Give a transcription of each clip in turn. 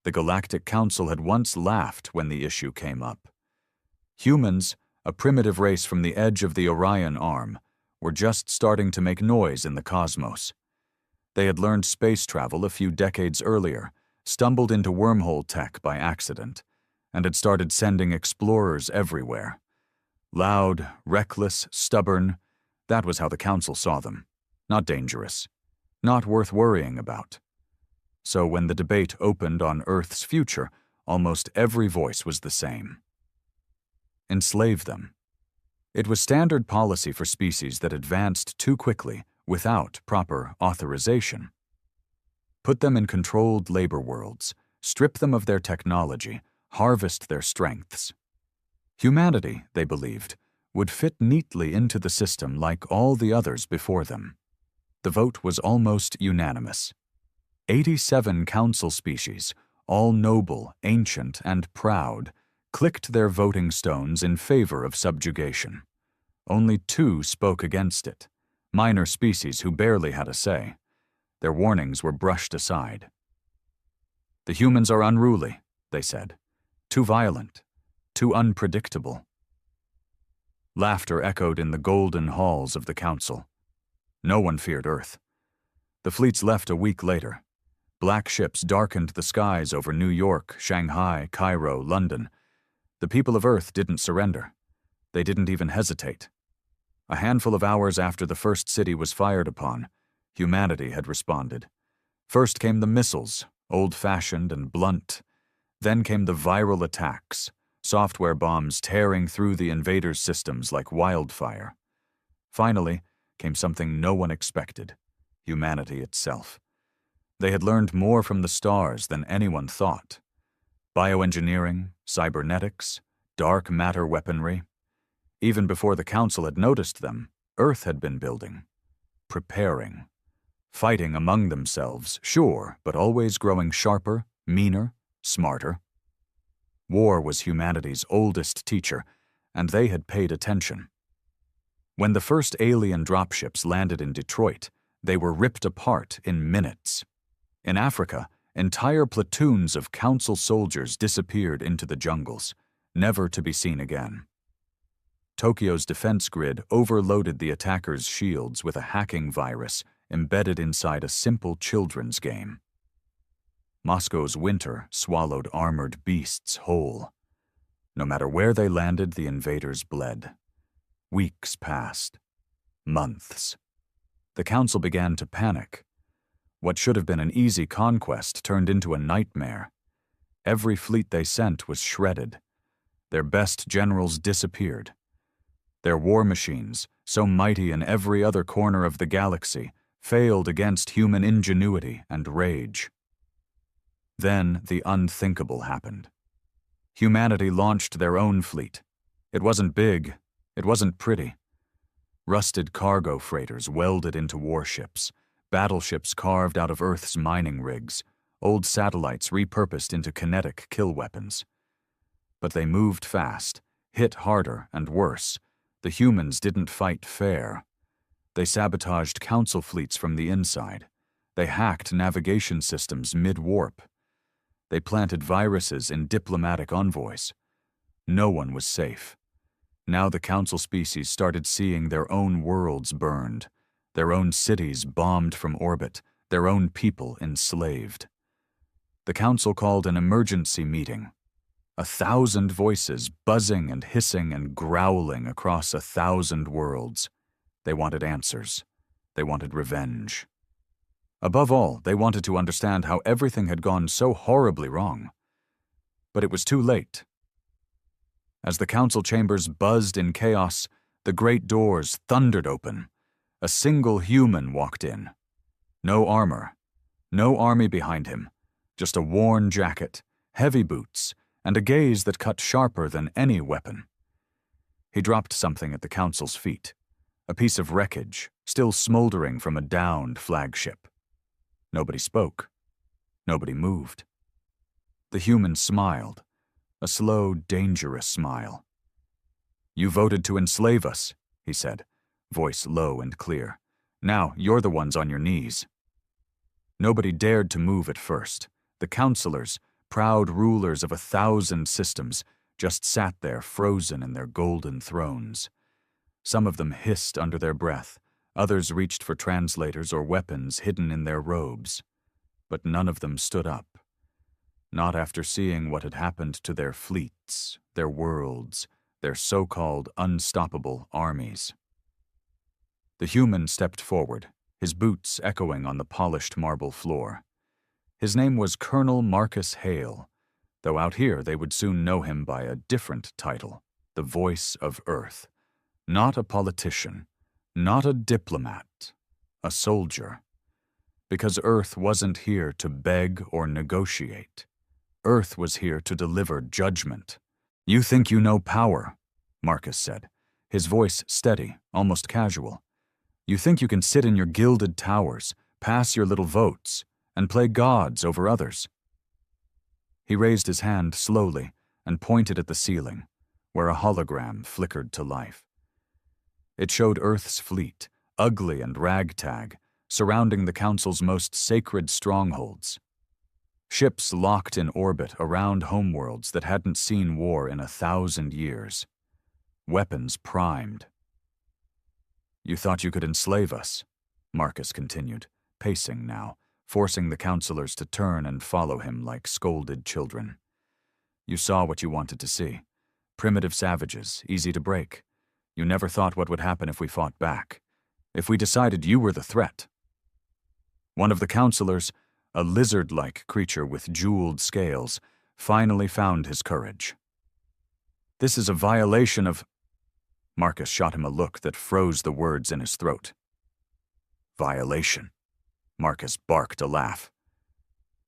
The Galactic Council had once laughed when the issue came up. Humans, a primitive race from the edge of the Orion Arm, were just starting to make noise in the cosmos. They had learned space travel a few decades earlier, stumbled into wormhole tech by accident, and had started sending explorers everywhere. Loud, reckless, stubborn, that was how the Council saw them. Not dangerous. Not worth worrying about. So when the debate opened on Earth's future, almost every voice was the same. Enslave them. It was standard policy for species that advanced too quickly without proper authorization. Put them in controlled labor worlds, strip them of their technology, harvest their strengths. Humanity, they believed, would fit neatly into the system like all the others before them. The vote was almost unanimous. 87 council species, all noble, ancient, and proud, clicked their voting stones in favor of subjugation. Only 2 spoke against it, minor species who barely had a say. Their warnings were brushed aside. The humans are unruly, they said. Too violent, too unpredictable. Laughter echoed in the golden halls of the council. No one feared Earth. The fleets left a week later. Black ships darkened the skies over New York, Shanghai, Cairo, London. The people of Earth didn't surrender. They didn't even hesitate. A handful of hours after the first city was fired upon, humanity had responded. First came the missiles, old-fashioned and blunt. Then came the viral attacks, software bombs tearing through the invaders' systems like wildfire. Finally came something no one expected, humanity itself. They had learned more from the stars than anyone thought. Bioengineering, cybernetics, dark matter weaponry. Even before the Council had noticed them, Earth had been building, preparing, fighting among themselves, sure, but always growing sharper, meaner, smarter. War was humanity's oldest teacher, and they had paid attention. When the first alien dropships landed in Detroit, they were ripped apart in minutes. In Africa, entire platoons of Council soldiers disappeared into the jungles, never to be seen again. Tokyo's defense grid overloaded the attackers' shields with a hacking virus embedded inside a simple children's game. Moscow's winter swallowed armored beasts whole. No matter where they landed, the invaders bled. Weeks passed. Months. The Council began to panic. What should have been an easy conquest turned into a nightmare. Every fleet they sent was shredded. Their best generals disappeared. Their war machines, so mighty in every other corner of the galaxy, failed against human ingenuity and rage. Then the unthinkable happened. Humanity launched their own fleet. It wasn't big. It wasn't pretty. Rusted cargo freighters welded into warships, battleships carved out of Earth's mining rigs, old satellites repurposed into kinetic kill weapons. But they moved fast, hit harder and worse. The humans didn't fight fair. They sabotaged Council fleets from the inside. They hacked navigation systems mid-warp. They planted viruses in diplomatic envoys. No one was safe. Now the Council species started seeing their own worlds burned, their own cities bombed from orbit, their own people enslaved. The Council called an emergency meeting. 1,000 voices buzzing and hissing and growling across 1,000 worlds. They wanted answers. They wanted revenge. Above all, they wanted to understand how everything had gone so horribly wrong. But it was too late. As the Council chambers buzzed in chaos, the great doors thundered open. A single human walked in. No armor, no army behind him, just a worn jacket, heavy boots, and a gaze that cut sharper than any weapon. He dropped something at the Council's feet, a piece of wreckage, still smoldering from a downed flagship. Nobody spoke. Nobody moved. The human smiled, a slow, dangerous smile. "You voted to enslave us," he said, voice low and clear. "Now you're the ones on your knees." Nobody dared to move at first. The councilors, proud rulers of 1,000 systems, just sat there frozen in their golden thrones. Some of them hissed under their breath, others reached for translators or weapons hidden in their robes. But none of them stood up. Not after seeing what had happened to their fleets, their worlds, their so-called unstoppable armies. The human stepped forward, his boots echoing on the polished marble floor. His name was Colonel Marcus Hale, though out here they would soon know him by a different title, the Voice of Earth. Not a politician, not a diplomat, a soldier. Because Earth wasn't here to beg or negotiate. Earth was here to deliver judgment. "You think you know power," Marcus said, his voice steady, almost casual. "You think you can sit in your gilded towers, pass your little votes, and play gods over others." He raised his hand slowly and pointed at the ceiling, where a hologram flickered to life. It showed Earth's fleet, ugly and ragtag, surrounding the Council's most sacred strongholds. Ships locked in orbit around homeworlds that hadn't seen war in 1,000 years. Weapons primed. "You thought you could enslave us," Marcus continued, pacing now, forcing the counselors to turn and follow him like scolded children. "You saw what you wanted to see. Primitive savages, easy to break. You never thought what would happen if we fought back. If we decided you were the threat." One of the counselors, a lizard-like creature with jeweled scales, finally found his courage. "This is a violation of—" Marcus shot him a look that froze the words in his throat. "Violation?" Marcus barked a laugh.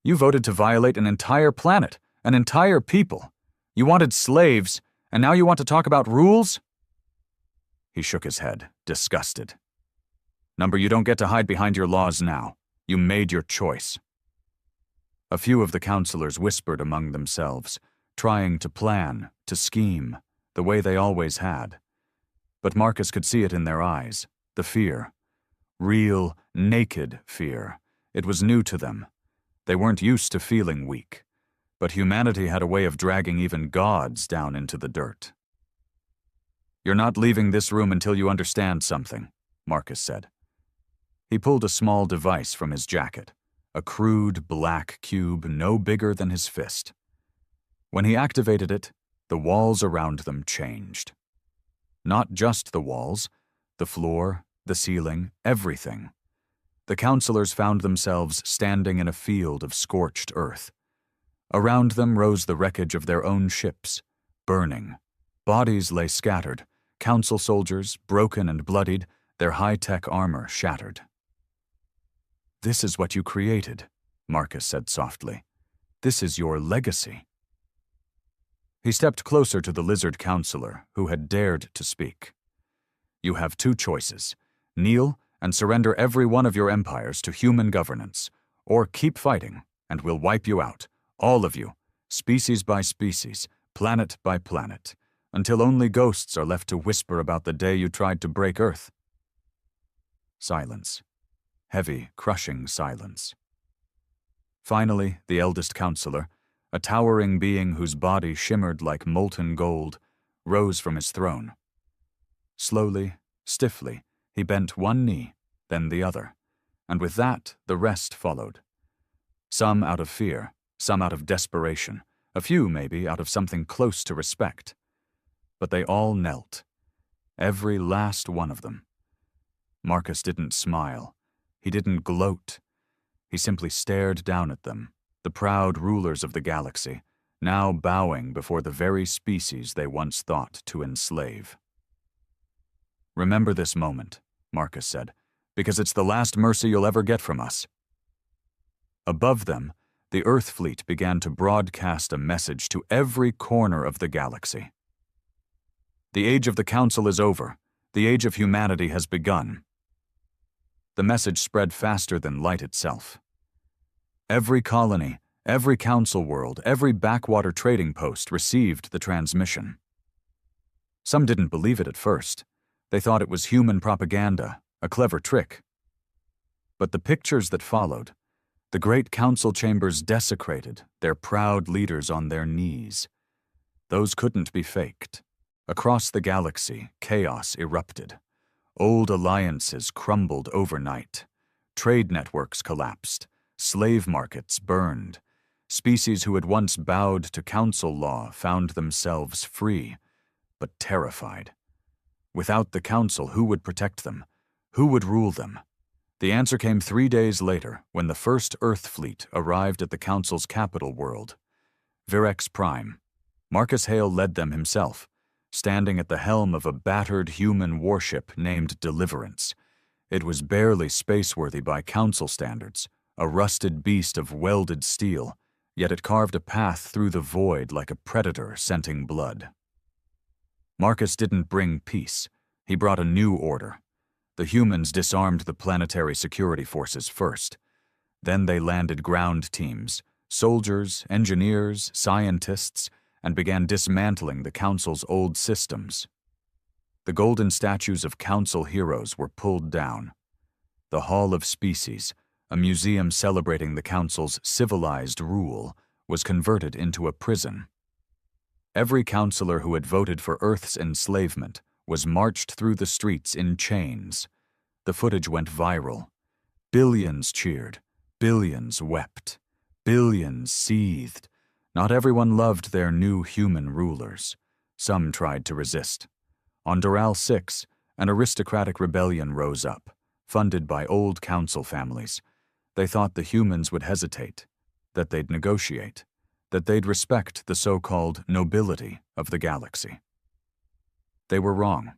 "You voted to violate an entire planet, an entire people. You wanted slaves, and now you want to talk about rules?" He shook his head, disgusted. "Number, you don't get to hide behind your laws now. You made your choice." A few of the counselors whispered among themselves, trying to plan, to scheme, the way they always had. But Marcus could see it in their eyes, the fear. Real, naked fear. It was new to them. They weren't used to feeling weak. But humanity had a way of dragging even gods down into the dirt. "You're not leaving this room until you understand something," Marcus said. He pulled a small device from his jacket, a crude black cube no bigger than his fist. When he activated it, the walls around them changed. Not just the walls, the floor, the ceiling, everything. The counselors found themselves standing in a field of scorched earth. Around them rose the wreckage of their own ships, burning. Bodies lay scattered, council soldiers, broken and bloodied, their high-tech armor shattered. "This is what you created," Marcus said softly. "This is your legacy." He stepped closer to the lizard counselor, who had dared to speak. "You have two choices. Kneel and surrender every one of your empires to human governance, or keep fighting, and we'll wipe you out, all of you, species by species, planet by planet, until only ghosts are left to whisper about the day you tried to break Earth." Silence. Heavy, crushing silence. Finally, the eldest counselor, a towering being whose body shimmered like molten gold, rose from his throne. Slowly, stiffly, he bent one knee, then the other, and with that, the rest followed. Some out of fear, some out of desperation, a few, maybe, out of something close to respect. But they all knelt. Every last one of them. Marcus didn't smile. He didn't gloat. He simply stared down at them, the proud rulers of the galaxy, now bowing before the very species they once thought to enslave. "Remember this moment," Marcus said, "because it's the last mercy you'll ever get from us." Above them, the Earth fleet began to broadcast a message to every corner of the galaxy. "The age of the Council is over. The age of humanity has begun." The message spread faster than light itself. Every colony, every council world, every backwater trading post received the transmission. Some didn't believe it at first. They thought it was human propaganda, a clever trick. But the pictures that followed, The great council chambers desecrated, their proud leaders on their knees. Those couldn't be faked. Across the galaxy, chaos erupted. Old alliances crumbled overnight. Trade networks collapsed. Slave markets burned. Species who had once bowed to council law found themselves free, but terrified. Without the council, who would protect them? Who would rule them? The answer came 3 days later, when the first Earth fleet arrived at the council's capital world, Virex Prime. Marcus Hale led them himself, standing at the helm of a battered human warship named Deliverance. It was barely spaceworthy by council standards, a rusted beast of welded steel, yet it carved a path through the void like a predator scenting blood. Marcus didn't bring peace. He brought a new order. The humans disarmed the planetary security forces first. Then they landed ground teams, soldiers, engineers, scientists, and began dismantling the Council's old systems. The golden statues of Council heroes were pulled down. The Hall of Species, a museum celebrating the Council's civilized rule, was converted into a prison. Every counselor who had voted for Earth's enslavement was marched through the streets in chains. The footage went viral. Billions cheered. Billions wept. Billions seethed. Not everyone loved their new human rulers. Some tried to resist. On Doral 6, an aristocratic rebellion rose up, funded by old council families. They thought the humans would hesitate, that they'd negotiate, that they'd respect the so-called nobility of the galaxy. They were wrong.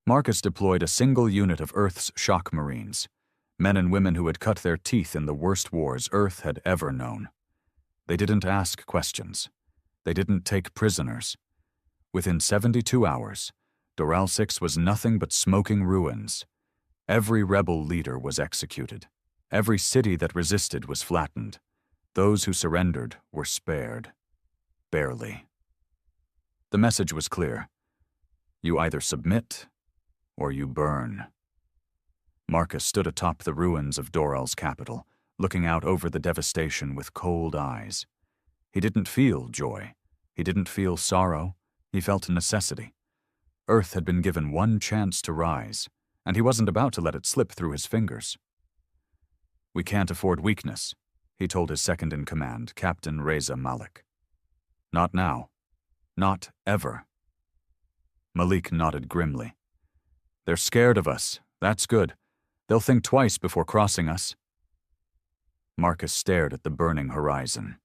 Marcus deployed a single unit of Earth's shock marines, men and women who had cut their teeth in the worst wars Earth had ever known. They didn't ask questions. They didn't take prisoners. Within 72 hours, Doral 6 was nothing but smoking ruins. Every rebel leader was executed. Every city that resisted was flattened. Those who surrendered were spared. Barely. The message was clear. You either submit or you burn. Marcus stood atop the ruins of Doral's capital, looking out over the devastation with cold eyes. He didn't feel joy. He didn't feel sorrow. He felt necessity. Earth had been given one chance to rise, and he wasn't about to let it slip through his fingers. We can't afford weakness, he told his second-in-command, Captain Reza Malik. Not now. Not ever. Malik nodded grimly. They're scared of us. That's good. They'll think twice before crossing us. Marcus stared at the burning horizon.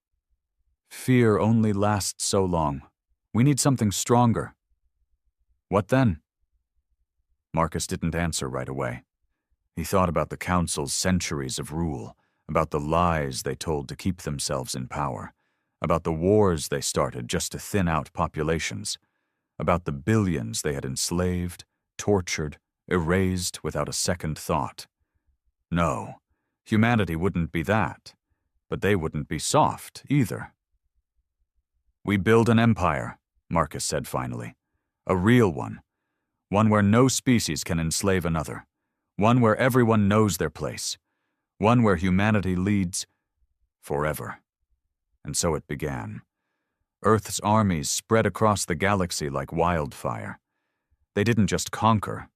Fear only lasts so long. We need something stronger. What then? Marcus didn't answer right away. He thought about the Council's centuries of rule, about the lies they told to keep themselves in power, about the wars they started just to thin out populations, about the billions they had enslaved, tortured, erased without a second thought. No, humanity wouldn't be that, but they wouldn't be soft either. We build an empire, Marcus said finally. A real one. One where no species can enslave another. One where everyone knows their place. One where humanity leads forever. And so it began. Earth's armies spread across the galaxy like wildfire. They didn't just conquer.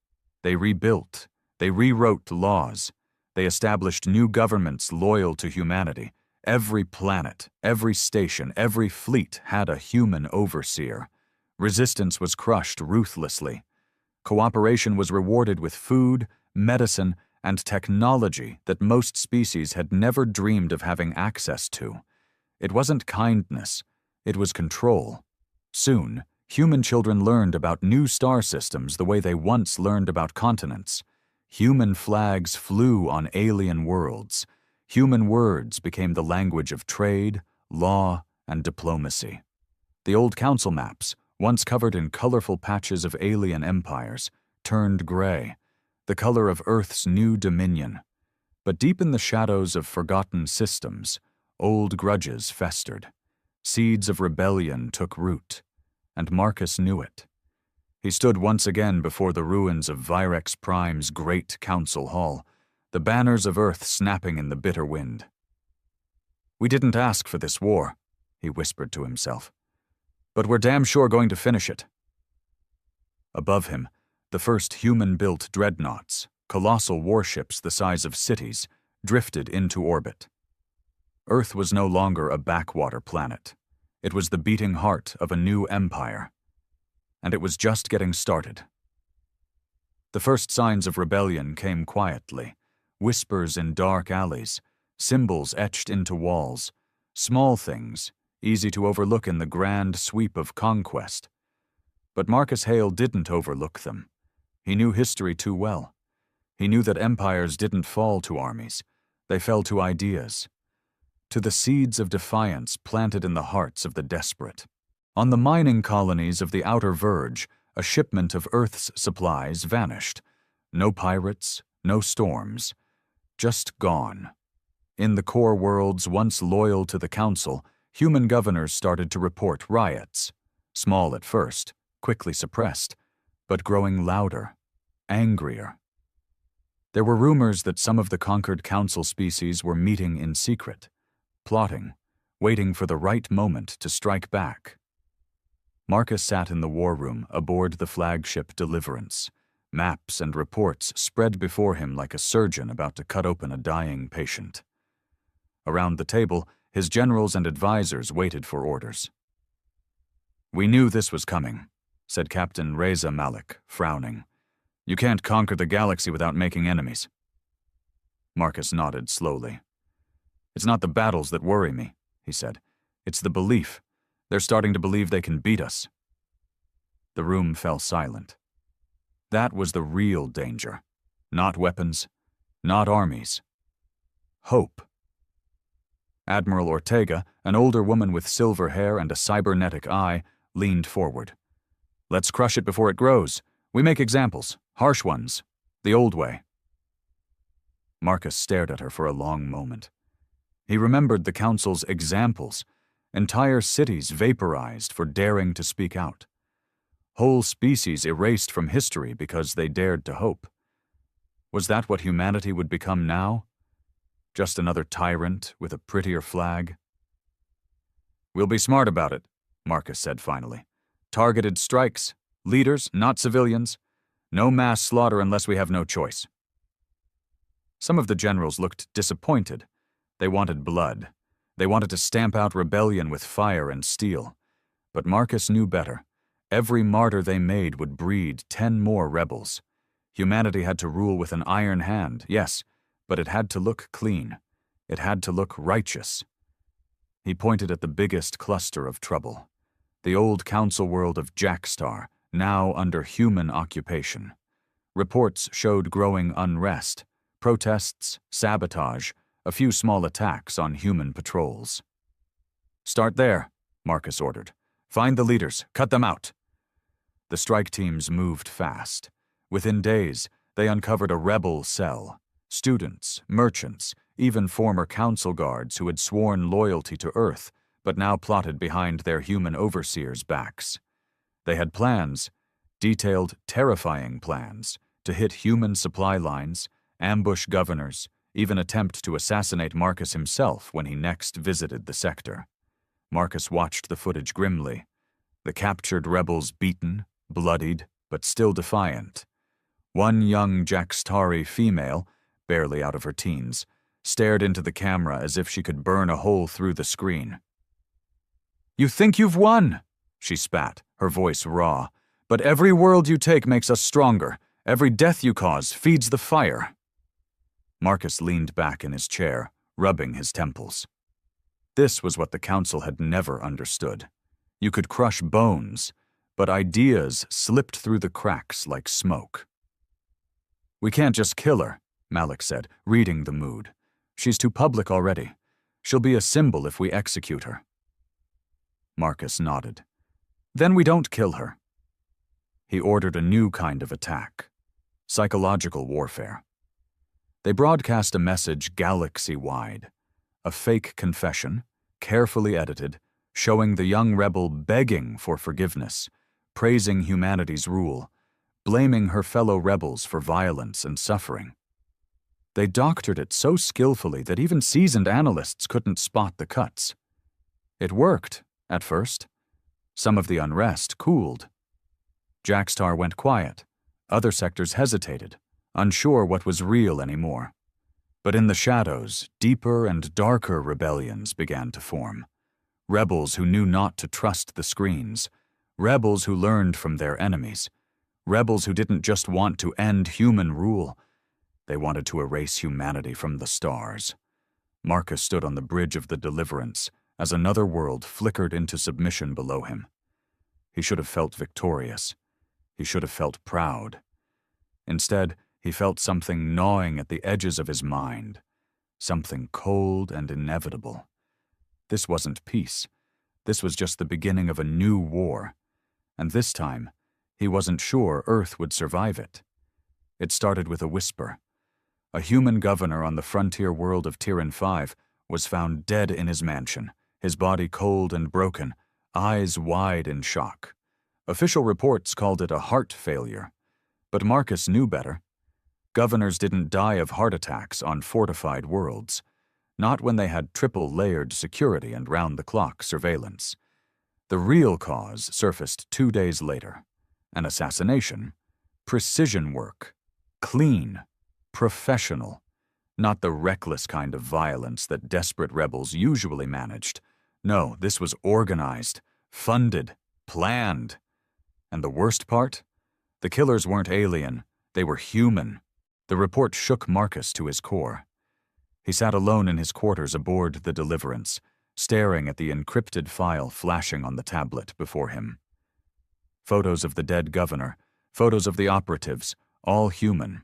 They rebuilt. They rewrote laws. They established new governments loyal to humanity. Every planet, every station, every fleet had a human overseer. Resistance was crushed ruthlessly. Cooperation was rewarded with food, medicine, and technology that most species had never dreamed of having access to. It wasn't kindness, it was control. Soon, human children learned about new star systems the way they once learned about continents. Human flags flew on alien worlds. Human words became the language of trade, law, and diplomacy. The old council maps, once covered in colorful patches of alien empires, turned gray, the color of Earth's new dominion. But deep in the shadows of forgotten systems, old grudges festered. Seeds of rebellion took root, and Marcus knew it. He stood once again before the ruins of Virex Prime's great council hall, the banners of Earth snapping in the bitter wind. "We didn't ask for this war," he whispered to himself, "but we're damn sure going to finish it." Above him, the first human-built dreadnoughts, colossal warships the size of cities, drifted into orbit. Earth was no longer a backwater planet. It was the beating heart of a new empire. And it was just getting started. The first signs of rebellion came quietly, whispers in dark alleys, symbols etched into walls, small things, easy to overlook in the grand sweep of conquest. But Marcus Hale didn't overlook them. He knew history too well. He knew that empires didn't fall to armies. They fell to ideas, to the seeds of defiance planted in the hearts of the desperate. On the mining colonies of the outer verge, a shipment of Earth's supplies vanished. No pirates, no storms, just gone. In the core worlds once loyal to the Council, human governors started to report riots. Small at first, quickly suppressed, but growing louder, angrier. There were rumors that some of the conquered Council species were meeting in secret, plotting, waiting for the right moment to strike back. Marcus sat in the war room aboard the flagship Deliverance. Maps and reports spread before him like a surgeon about to cut open a dying patient. Around the table, his generals and advisors waited for orders. "We knew this was coming," said Captain Reza Malik, frowning. "You can't conquer the galaxy without making enemies." Marcus nodded slowly. "It's not the battles that worry me," he said. "It's the belief. They're starting to believe they can beat us." The room fell silent. That was the real danger. Not weapons, not armies. Hope. Admiral Ortega, an older woman with silver hair and a cybernetic eye, leaned forward. "Let's crush it before it grows. We make examples, harsh ones, the old way." Marcus stared at her for a long moment. He remembered the Council's examples, entire cities vaporized for daring to speak out. Whole species erased from history because they dared to hope. Was that what humanity would become now? Just another tyrant with a prettier flag? "We'll be smart about it," Marcus said finally. "Targeted strikes. Leaders, not civilians. No mass slaughter unless we have no choice." Some of the generals looked disappointed. They wanted blood. They wanted to stamp out rebellion with fire and steel. But Marcus knew better. Every martyr they made would breed 10 more rebels. Humanity had to rule with an iron hand, yes, but it had to look clean. It had to look righteous. He pointed at the biggest cluster of trouble. The old Council world of Jackstar, now under human occupation. Reports showed growing unrest, protests, sabotage, a few small attacks on human patrols. "Start there," Marcus ordered. "Find the leaders, cut them out." The strike teams moved fast. Within days, they uncovered a rebel cell. Students, merchants, even former council guards who had sworn loyalty to Earth, but now plotted behind their human overseers' backs. They had plans, detailed, terrifying plans, to hit human supply lines, ambush governors, even attempt to assassinate Marcus himself when he next visited the sector. Marcus watched the footage grimly. The captured rebels beaten, bloodied, but still defiant. One young Jackstari female, barely out of her teens, stared into the camera as if she could burn a hole through the screen. "You think you've won," she spat, her voice raw. "But every world you take makes us stronger. Every death you cause feeds the fire." Marcus leaned back in his chair, rubbing his temples. This was what the Council had never understood. You could crush bones, but ideas slipped through the cracks like smoke. "We can't just kill her," Malik said, reading the mood. "She's too public already. She'll be a symbol if we execute her." Marcus nodded. "Then we don't kill her." He ordered a new kind of attack. Psychological warfare. They broadcast a message galaxy-wide. A fake confession, carefully edited, showing the young rebel begging for forgiveness, praising humanity's rule, blaming her fellow rebels for violence and suffering. They doctored it so skillfully that even seasoned analysts couldn't spot the cuts. It worked, at first. Some of the unrest cooled. Jackstar went quiet. Other sectors hesitated, unsure what was real anymore. But in the shadows, deeper and darker rebellions began to form. Rebels who knew not to trust the screens. Rebels who learned from their enemies. Rebels who didn't just want to end human rule. They wanted to erase humanity from the stars. Marcus stood on the bridge of the Deliverance as another world flickered into submission below him. He should have felt victorious. He should have felt proud. Instead, he felt something gnawing at the edges of his mind, something cold and inevitable. This wasn't peace. This was just the beginning of a new war, and this time, he wasn't sure Earth would survive it. It started with a whisper. A human governor on the frontier world of Tyran 5 was found dead in his mansion, his body cold and broken, eyes wide in shock. Official reports called it a heart failure, but Marcus knew better. Governors didn't die of heart attacks on fortified worlds, not when they had triple-layered security and round-the-clock surveillance. The real cause surfaced 2 days later. An assassination. Precision work. Clean. Professional. Not the reckless kind of violence that desperate rebels usually managed. No, this was organized, funded, planned. And the worst part? The killers weren't alien. They were human. The report shook Marcus to his core. He sat alone in his quarters aboard the Deliverance, staring at the encrypted file flashing on the tablet before him. Photos of the dead governor, photos of the operatives, all human.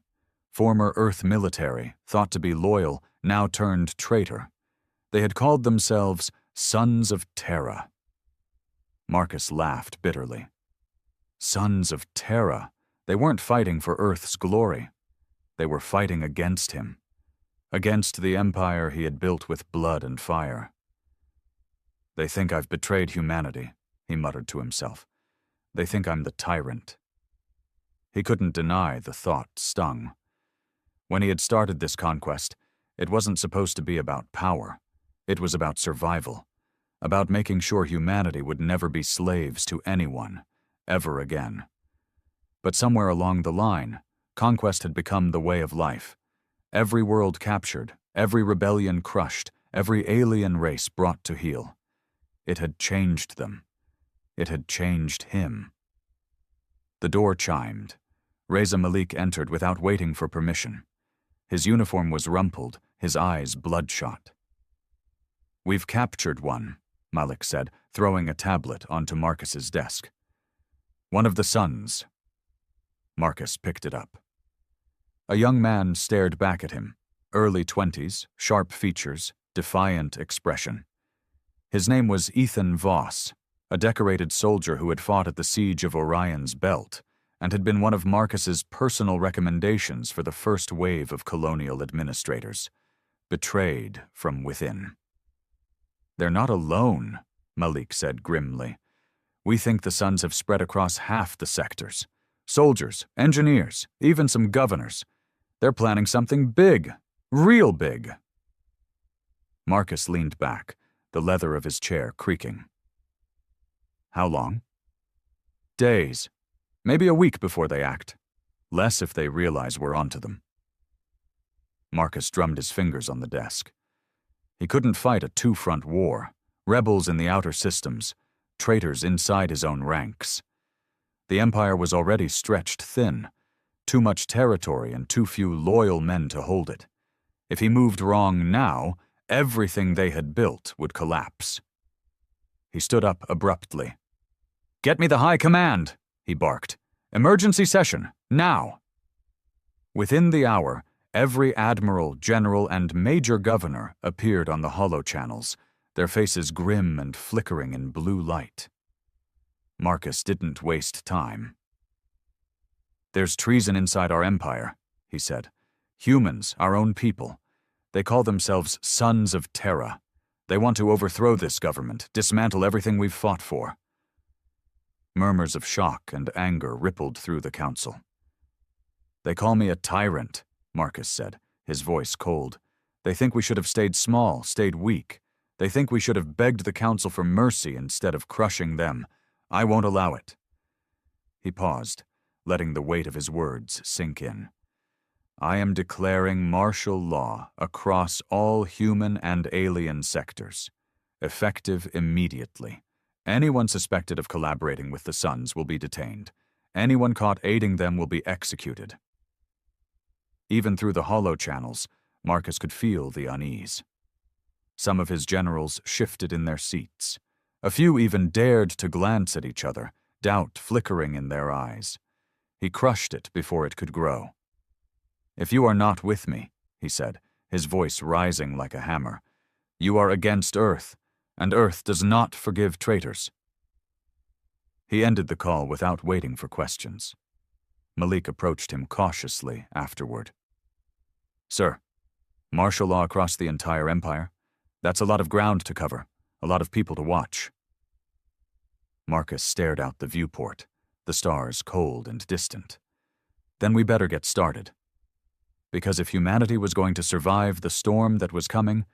Former Earth military, thought to be loyal, now turned traitor. They had called themselves Sons of Terra. Marcus laughed bitterly. Sons of Terra. They weren't fighting for Earth's glory. They were fighting against him. Against the empire he had built with blood and fire. They think I've betrayed humanity, he muttered to himself. They think I'm the tyrant. He couldn't deny the thought stung. When he had started this conquest, it wasn't supposed to be about power. It was about survival, about making sure humanity would never be slaves to anyone, ever again. But somewhere along the line, conquest had become the way of life. Every world captured, every rebellion crushed, every alien race brought to heel. It had changed them. It had changed him. The door chimed. Reza Malik entered without waiting for permission. His uniform was rumpled, his eyes bloodshot. "We've captured one," Malik said, throwing a tablet onto Marcus's desk. "One of the sons." Marcus picked it up. A young man stared back at him, early 20s, sharp features, defiant expression. His name was Ethan Voss, a decorated soldier who had fought at the siege of Orion's Belt, and had been one of Marcus's personal recommendations for the first wave of colonial administrators, betrayed from within. "They're not alone," Malik said grimly. "We think the Sons have spread across half the sectors. Soldiers, engineers, even some governors. They're planning something big, real big." Marcus leaned back, the leather of his chair creaking. "How long?" "Days. Maybe a week before they act. Less if they realize we're onto them." Marcus drummed his fingers on the desk. He couldn't fight a two-front war. Rebels in the outer systems, traitors inside his own ranks. The Empire was already stretched thin. Too much territory and too few loyal men to hold it. If he moved wrong now, everything they had built would collapse. He stood up abruptly. "Get me the High Command," he barked. "Emergency session, now." Within the hour, every admiral, general, and major governor appeared on the holo channels, their faces grim and flickering in blue light. Marcus didn't waste time. "There's treason inside our empire," he said. "Humans, our own people. They call themselves Sons of Terra. They want to overthrow this government, dismantle everything we've fought for." Murmurs of shock and anger rippled through the council. "They call me a tyrant," Marcus said, his voice cold. "They think we should have stayed small, stayed weak. They think we should have begged the Council for mercy instead of crushing them. I won't allow it." He paused, letting the weight of his words sink in. "I am declaring martial law across all human and alien sectors, effective immediately. Anyone suspected of collaborating with the Suns will be detained. Anyone caught aiding them will be executed." Even through the hollow channels, Marcus could feel the unease. Some of his generals shifted in their seats. A few even dared to glance at each other, doubt flickering in their eyes. He crushed it before it could grow. "If you are not with me," he said, his voice rising like a hammer, "you are against Earth, and Earth does not forgive traitors." He ended the call without waiting for questions. Malik approached him cautiously afterward. "Sir, martial law across the entire empire? That's a lot of ground to cover, a lot of people to watch." Marcus stared out the viewport, the stars cold and distant. "Then we better get started. Because if humanity was going to survive the storm that was coming,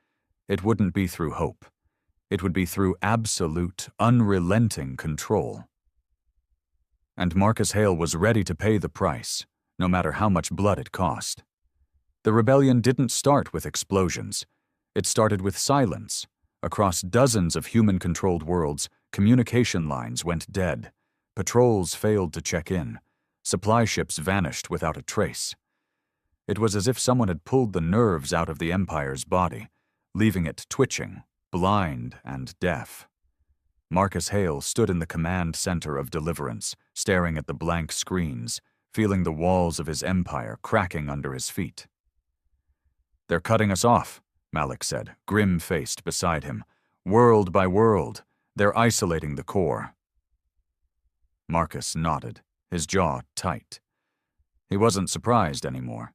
it wouldn't be through hope. It would be through absolute, unrelenting control." And Marcus Hale was ready to pay the price, no matter how much blood it cost. The rebellion didn't start with explosions. It started with silence. Across dozens of human-controlled worlds, communication lines went dead. Patrols failed to check in. Supply ships vanished without a trace. It was as if someone had pulled the nerves out of the Empire's body, leaving it twitching, blind and deaf. Marcus Hale stood in the command center of deliverance, staring at the blank screens, feeling the walls of his empire cracking under his feet. "They're cutting us off," Malik said, grim-faced beside him. "World by world, they're isolating the core." Marcus nodded, his jaw tight. He wasn't surprised anymore.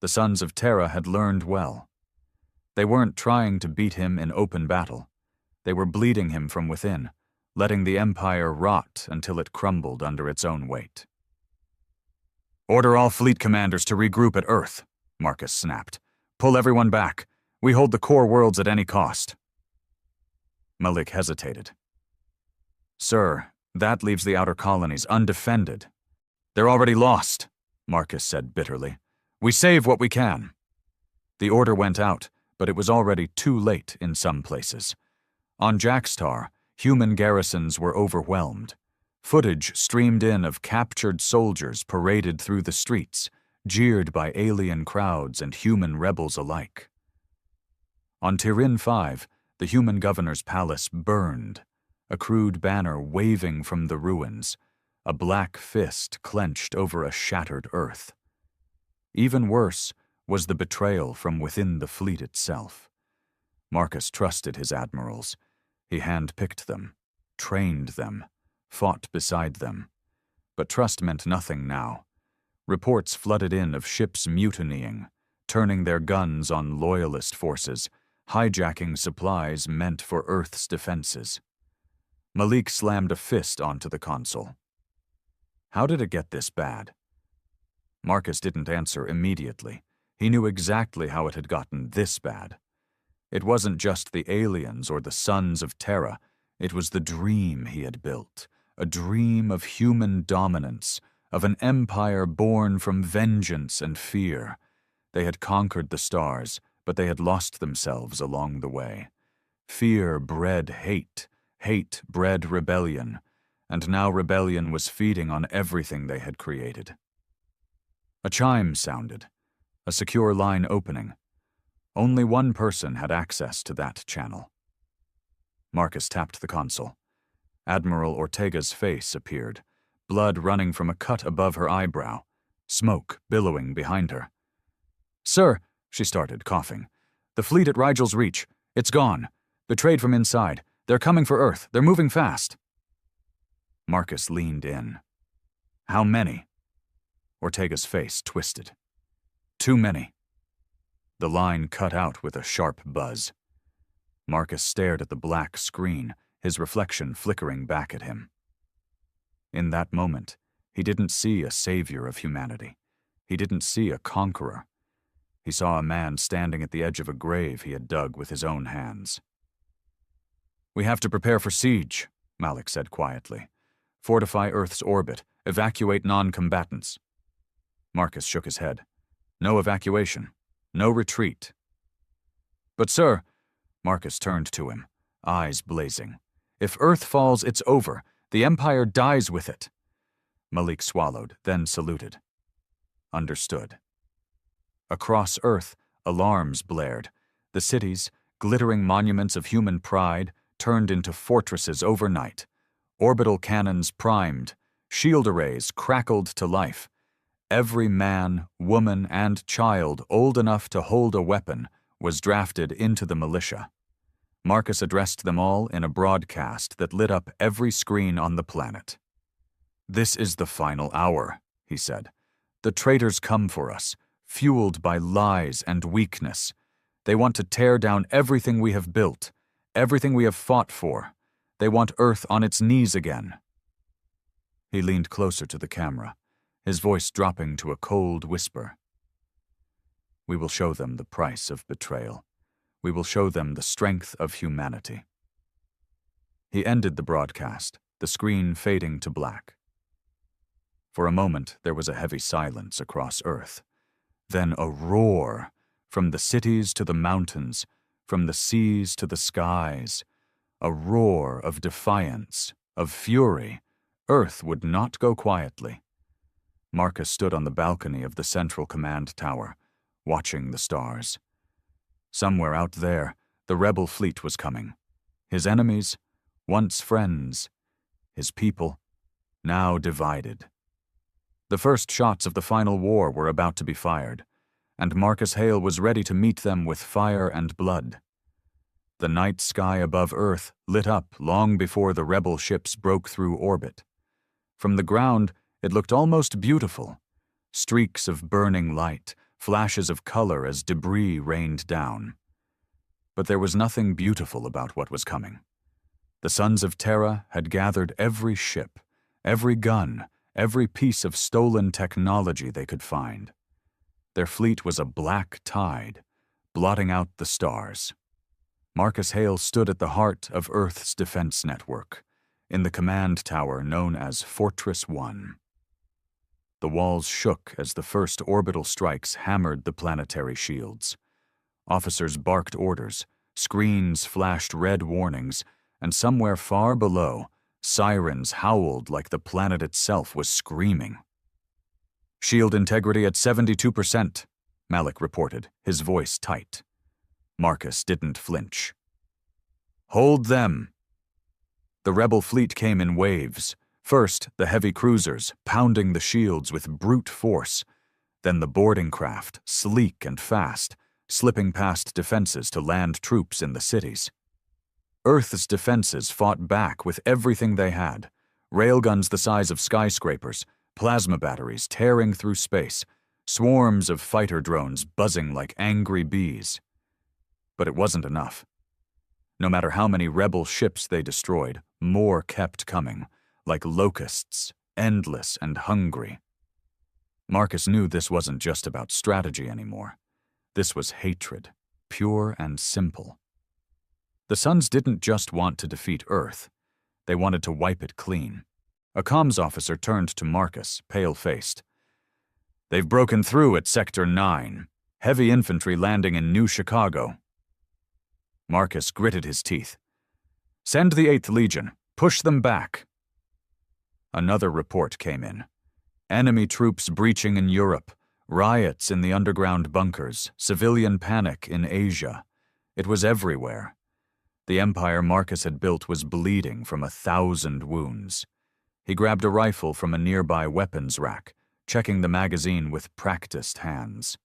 The Sons of Terra had learned well. They weren't trying to beat him in open battle. They were bleeding him from within, letting the Empire rot until it crumbled under its own weight. "Order all fleet commanders to regroup at Earth," Marcus snapped. "Pull everyone back. We hold the core worlds at any cost." Malik hesitated. "Sir, that leaves the outer colonies undefended." "They're already lost," Marcus said bitterly. "We save what we can." The order went out, but it was already too late in some places. On Jackstar, human garrisons were overwhelmed. Footage streamed in of captured soldiers paraded through the streets, jeered by alien crowds and human rebels alike. On Tyrin 5, the human governor's palace burned, a crude banner waving from the ruins, a black fist clenched over a shattered Earth. Even worse was the betrayal from within the fleet itself. Marcus trusted his admirals. He handpicked them, trained them, fought beside them. But trust meant nothing now. Reports flooded in of ships mutinying, turning their guns on loyalist forces, hijacking supplies meant for Earth's defenses. Malik slammed a fist onto the console. How did it get this bad? Marcus didn't answer immediately. He knew exactly how it had gotten this bad. It wasn't just the aliens or the Sons of Terra. It was the dream he had built, a dream of human dominance, of an empire born from vengeance and fear. They had conquered the stars, but they had lost themselves along the way. Fear bred hate, hate bred rebellion, and now rebellion was feeding on everything they had created. A chime sounded, a secure line opening. Only one person had access to that channel. Marcus tapped the console. Admiral Ortega's face appeared, blood running from a cut above her eyebrow, smoke billowing behind her. "Sir," she started, coughing. "The fleet at Rigel's Reach. It's gone. Betrayed from inside. They're coming for Earth. They're moving fast." Marcus leaned in. "How many?" Ortega's face twisted. "Too many." The line cut out with a sharp buzz. Marcus stared at the black screen, his reflection flickering back at him. In that moment, he didn't see a savior of humanity. He didn't see a conqueror. He saw a man standing at the edge of a grave he had dug with his own hands. "We have to prepare for siege," Malik said quietly. "Fortify Earth's orbit. Evacuate non-combatants." Marcus shook his head. "No evacuation. No retreat." "But sir," Marcus turned to him, eyes blazing. "If Earth falls, it's over. The Empire dies with it." Malik swallowed, then saluted. Understood. Across Earth, alarms blared. The cities, glittering monuments of human pride, turned into fortresses overnight. Orbital cannons primed. Shield arrays crackled to life. Every man, woman, and child old enough to hold a weapon was drafted into the militia. Marcus addressed them all in a broadcast that lit up every screen on the planet. "This is the final hour," he said. "The traitors come for us, fueled by lies and weakness. They want to tear down everything we have built, everything we have fought for. They want Earth on its knees again." He leaned closer to the camera, his voice dropping to a cold whisper. "We will show them the price of betrayal. We will show them the strength of humanity." He ended the broadcast, the screen fading to black. For a moment, there was a heavy silence across Earth. Then a roar, from the cities to the mountains, from the seas to the skies. A roar of defiance, of fury. Earth would not go quietly. Marcus stood on the balcony of the Central Command Tower, watching the stars. Somewhere out there, the rebel fleet was coming. His enemies, once friends. His people, now divided. The first shots of the final war were about to be fired, and Marcus Hale was ready to meet them with fire and blood. The night sky above Earth lit up long before the rebel ships broke through orbit. From the ground, it looked almost beautiful. Streaks of burning light, flashes of color as debris rained down. But there was nothing beautiful about what was coming. The sons of Terra had gathered every ship, every gun, every piece of stolen technology they could find. Their fleet was a black tide, blotting out the stars. Marcus Hale stood at the heart of Earth's defense network, in the command tower known as Fortress 1. The walls shook as the first orbital strikes hammered the planetary shields. Officers barked orders, screens flashed red warnings, and somewhere far below, sirens howled like the planet itself was screaming. "Shield integrity at 72%, Malik reported, his voice tight. Marcus didn't flinch. "Hold them!" The rebel fleet came in waves. First, the heavy cruisers, pounding the shields with brute force. Then the boarding craft, sleek and fast, slipping past defenses to land troops in the cities. Earth's defenses fought back with everything they had. Railguns the size of skyscrapers, plasma batteries tearing through space, swarms of fighter drones buzzing like angry bees. But it wasn't enough. No matter how many rebel ships they destroyed, more kept coming, like locusts, endless and hungry. Marcus knew this wasn't just about strategy anymore. This was hatred, pure and simple. The Sons didn't just want to defeat Earth. They wanted to wipe it clean. A comms officer turned to Marcus, pale-faced. "They've broken through at Sector 9. Heavy infantry landing in New Chicago." Marcus gritted his teeth. "Send the 8th Legion. Push them back." Another report came in. Enemy troops breaching in Europe, riots in the underground bunkers, civilian panic in Asia. It was everywhere. The empire Marcus had built was bleeding from 1,000 wounds. He grabbed a rifle from a nearby weapons rack, checking the magazine with practiced hands.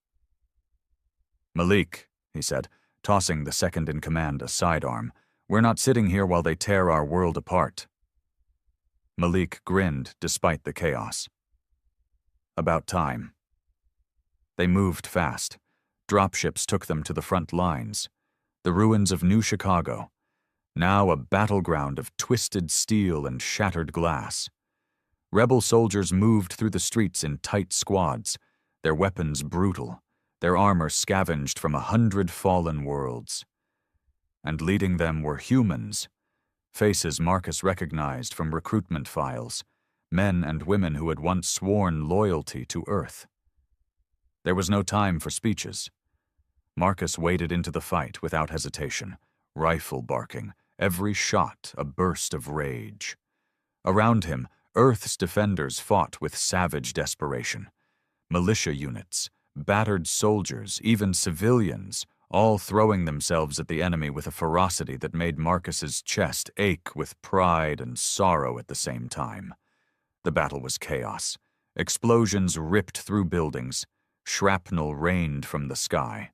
"Malik," he said, tossing the second-in-command a sidearm, "we're not sitting here while they tear our world apart." Malik grinned despite the chaos. About time. They moved fast. Dropships took them to the front lines. The ruins of New Chicago, now a battleground of twisted steel and shattered glass. Rebel soldiers moved through the streets in tight squads, their weapons brutal, their armor scavenged from 100 fallen worlds. And leading them were humans, faces Marcus recognized from recruitment files, men and women who had once sworn loyalty to Earth. There was no time for speeches. Marcus waded into the fight without hesitation, rifle barking, every shot a burst of rage. Around him, Earth's defenders fought with savage desperation. Militia units, battered soldiers, even civilians, all throwing themselves at the enemy with a ferocity that made Marcus's chest ache with pride and sorrow at the same time. The battle was chaos. Explosions ripped through buildings. Shrapnel rained from the sky.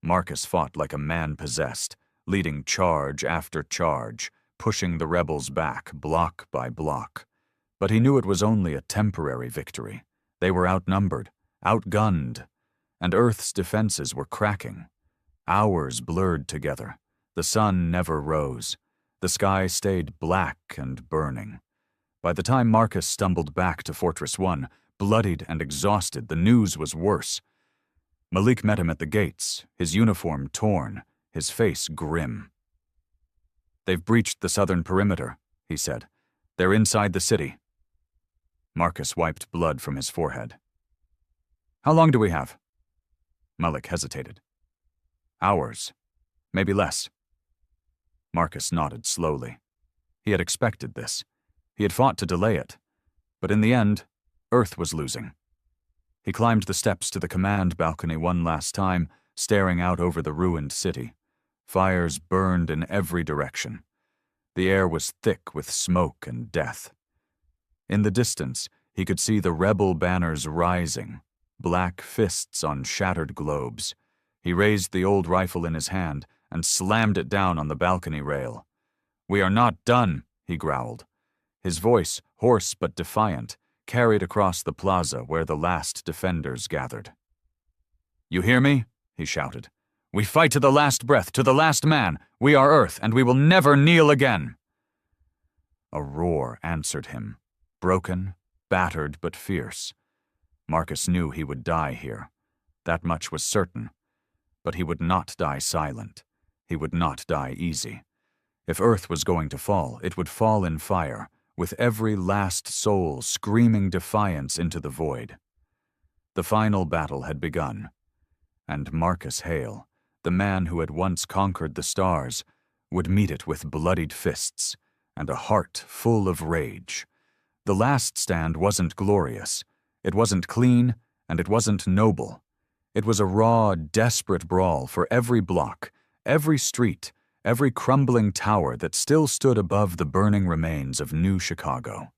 Marcus fought like a man possessed, leading charge after charge, pushing the rebels back block by block. But he knew it was only a temporary victory. They were outnumbered, outgunned, and Earth's defenses were cracking. Hours blurred together. The sun never rose. The sky stayed black and burning. By the time Marcus stumbled back to Fortress 1, bloodied and exhausted, the news was worse. Malik met him at the gates, his uniform torn, his face grim. "They've breached the southern perimeter," he said. "They're inside the city." Marcus wiped blood from his forehead. "How long do we have?" Malik hesitated. "Hours. Maybe less." Marcus nodded slowly. He had expected this. He had fought to delay it. But in the end, Earth was losing. He climbed the steps to the command balcony one last time, staring out over the ruined city. Fires burned in every direction. The air was thick with smoke and death. In the distance, he could see the rebel banners rising, black fists on shattered globes. He raised the old rifle in his hand and slammed it down on the balcony rail. "We are not done," he growled. His voice, hoarse but defiant, carried across the plaza where the last defenders gathered. "You hear me?" he shouted. "We fight to the last breath, to the last man. We are Earth, and we will never kneel again." A roar answered him, broken, battered but fierce. Marcus knew he would die here. That much was certain. But he would not die silent. He would not die easy. If Earth was going to fall, it would fall in fire, with every last soul screaming defiance into the void. The final battle had begun, and Marcus Hale, the man who had once conquered the stars, would meet it with bloodied fists and a heart full of rage. The last stand wasn't glorious, it wasn't clean, and it wasn't noble. It was a raw, desperate brawl for every block, every street, every crumbling tower that still stood above the burning remains of New Chicago.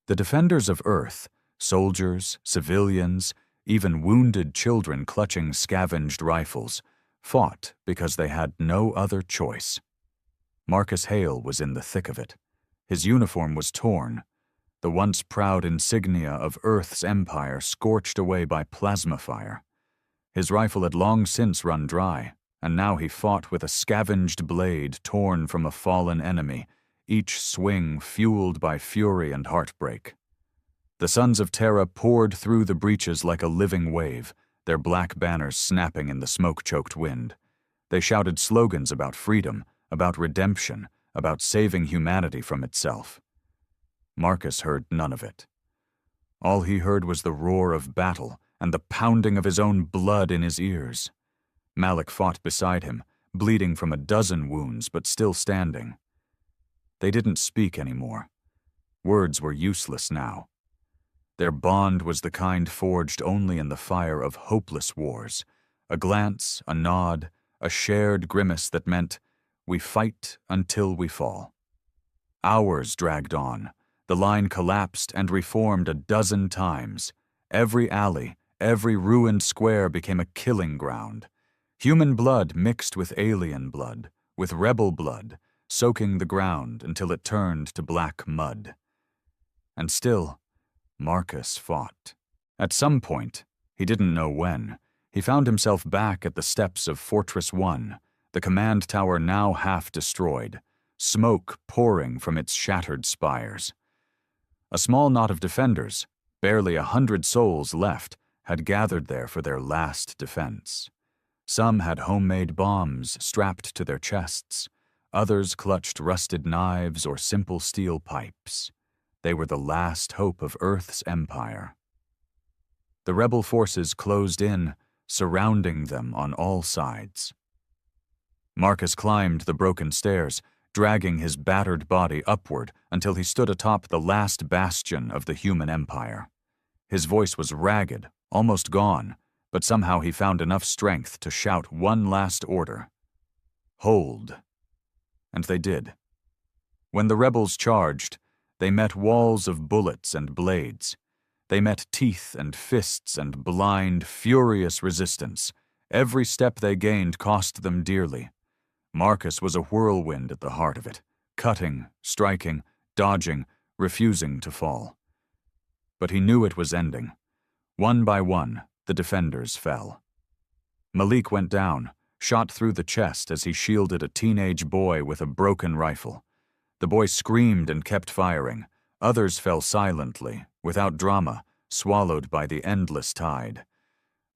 The defenders of Earth, soldiers, civilians, even wounded children clutching scavenged rifles, fought because they had no other choice. Marcus Hale was in the thick of it. His uniform was torn, the once proud insignia of Earth's empire scorched away by plasma fire. His rifle had long since run dry, and now he fought with a scavenged blade torn from a fallen enemy, each swing fueled by fury and heartbreak. The Sons of Terra poured through the breaches like a living wave, their black banners snapping in the smoke-choked wind. They shouted slogans about freedom, about redemption, about saving humanity from itself. Marcus heard none of it. All he heard was the roar of battle and the pounding of his own blood in his ears. Malik fought beside him, bleeding from a dozen wounds but still standing. They didn't speak anymore. Words were useless now. Their bond was the kind forged only in the fire of hopeless wars. A glance, a nod, a shared grimace that meant, "We fight until we fall." Hours dragged on. The line collapsed and reformed a dozen times. Every alley, every ruined square became a killing ground. Human blood mixed with alien blood, with rebel blood, soaking the ground until it turned to black mud. And still, Marcus fought. At some point, he didn't know when, he found himself back at the steps of Fortress 1, the command tower now half destroyed, smoke pouring from its shattered spires. A small knot of defenders, barely 100 souls left, had gathered there for their last defense. Some had homemade bombs strapped to their chests. Others clutched rusted knives or simple steel pipes. They were the last hope of Earth's empire. The rebel forces closed in, surrounding them on all sides. Marcus climbed the broken stairs, dragging his battered body upward until he stood atop the last bastion of the human empire. His voice was ragged, almost gone, but somehow he found enough strength to shout one last order. Hold. And they did. When the rebels charged, they met walls of bullets and blades. They met teeth and fists and blind, furious resistance. Every step they gained cost them dearly. Marcus was a whirlwind at the heart of it, cutting, striking, dodging, refusing to fall. But he knew it was ending. One by one, the defenders fell. Malik went down, shot through the chest as he shielded a teenage boy with a broken rifle. The boy screamed and kept firing. Others fell silently, without drama, swallowed by the endless tide.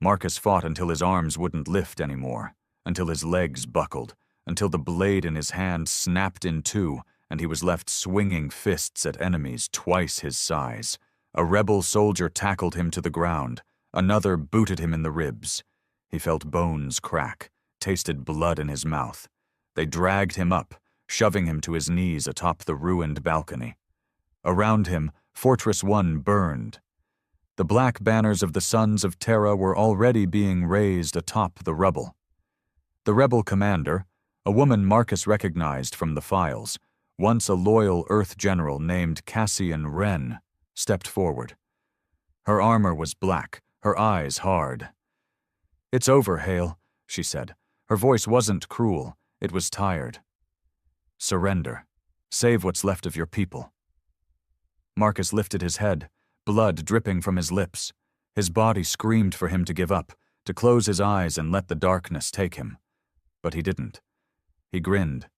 Marcus fought until his arms wouldn't lift anymore, until his legs buckled, until the blade in his hand snapped in two and he was left swinging fists at enemies twice his size. A rebel soldier tackled him to the ground. Another booted him in the ribs. He felt bones crack, tasted blood in his mouth. They dragged him up, shoving him to his knees atop the ruined balcony. Around him, Fortress 1 burned. The black banners of the Sons of Terra were already being raised atop the rubble. The rebel commander, a woman Marcus recognized from the files, once a loyal Earth general named Cassian Wren, stepped forward. Her armor was black, her eyes hard. "It's over, Hale," she said. Her voice wasn't cruel, it was tired. "Surrender. Save what's left of your people." Marcus lifted his head, blood dripping from his lips. His body screamed for him to give up, to close his eyes and let the darkness take him. But he didn't. He grinned.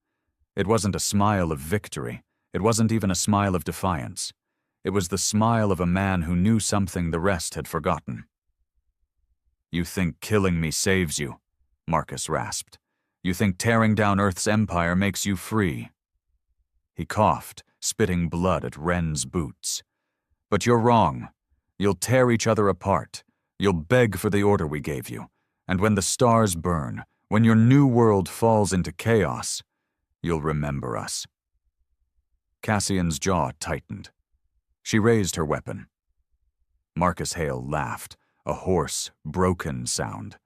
It wasn't a smile of victory. It wasn't even a smile of defiance. It was the smile of a man who knew something the rest had forgotten. "You think killing me saves you," Marcus rasped. "You think tearing down Earth's empire makes you free." He coughed, spitting blood at Wren's boots. "But you're wrong. You'll tear each other apart. You'll beg for the order we gave you. And when the stars burn, when your new world falls into chaos, you'll remember us." Cassian's jaw tightened. She raised her weapon. Marcus Hale laughed, a hoarse, broken sound.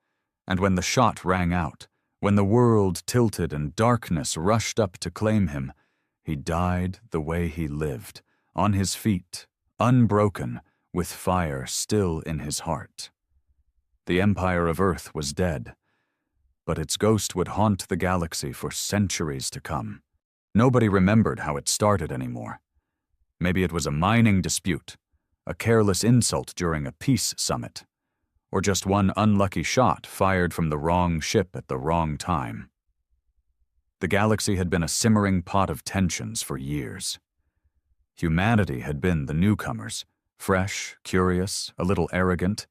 And when the shot rang out, when the world tilted and darkness rushed up to claim him, he died the way he lived, on his feet, unbroken, with fire still in his heart. The empire of Earth was dead, but its ghost would haunt the galaxy for centuries to come. Nobody remembered how it started anymore. Maybe it was a mining dispute, a careless insult during a peace summit, or just one unlucky shot fired from the wrong ship at the wrong time. The galaxy had been a simmering pot of tensions for years. Humanity had been the newcomers, fresh, curious, a little arrogant,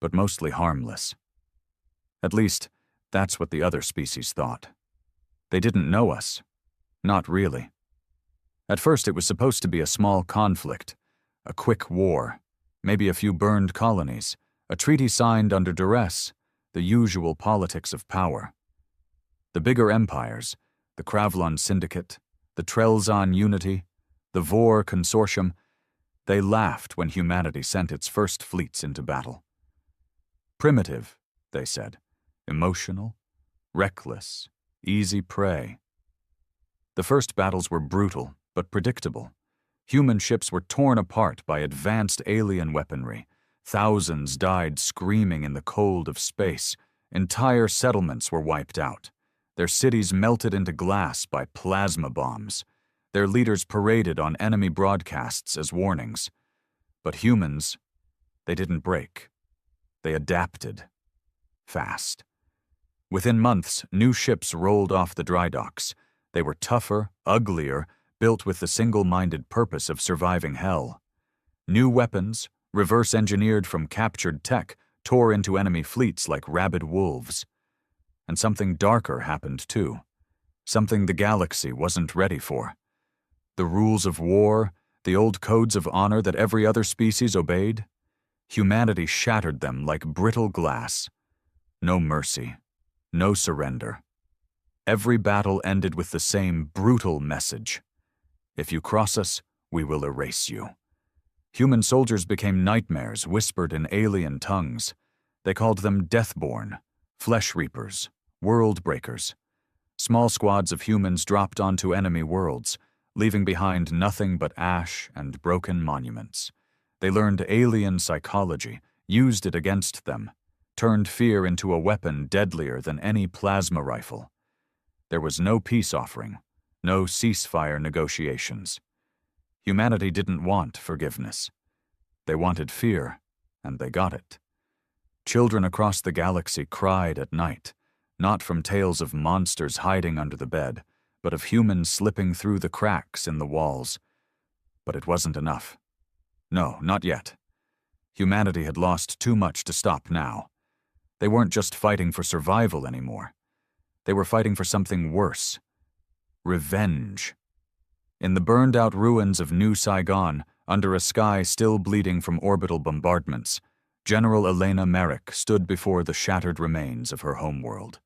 but mostly harmless. At least, that's what the other species thought. They didn't know us. Not really. At first it was supposed to be a small conflict, a quick war, maybe a few burned colonies, a treaty signed under duress, the usual politics of power. The bigger empires, the Kravlon Syndicate, the Trelzon Unity, the Vor Consortium, they laughed when humanity sent its first fleets into battle. Primitive, they said, emotional, reckless, easy prey. The first battles were brutal, but predictable. Human ships were torn apart by advanced alien weaponry. Thousands died screaming in the cold of space. Entire settlements were wiped out. Their cities melted into glass by plasma bombs. Their leaders paraded on enemy broadcasts as warnings. But humans, they didn't break. They adapted. Fast. Within months, new ships rolled off the dry docks. They were tougher, uglier, built with the single-minded purpose of surviving hell. New weapons, reverse-engineered from captured tech, tore into enemy fleets like rabid wolves. And something darker happened too. Something the galaxy wasn't ready for. The rules of war, the old codes of honor that every other species obeyed, humanity shattered them like brittle glass. No mercy, no surrender. Every battle ended with the same brutal message. If you cross us, we will erase you. Human soldiers became nightmares whispered in alien tongues. They called them Deathborn, Flesh Reapers, World Breakers. Small squads of humans dropped onto enemy worlds, leaving behind nothing but ash and broken monuments. They learned alien psychology, used it against them, turned fear into a weapon deadlier than any plasma rifle. There was no peace offering, no ceasefire negotiations. Humanity didn't want forgiveness. They wanted fear, and they got it. Children across the galaxy cried at night, not from tales of monsters hiding under the bed, but of humans slipping through the cracks in the walls. But it wasn't enough. No, not yet. Humanity had lost too much to stop now. They weren't just fighting for survival anymore. They were fighting for something worse. Revenge. In the burned-out ruins of New Saigon, under a sky still bleeding from orbital bombardments, General Elena Merrick stood before the shattered remains of her homeworld.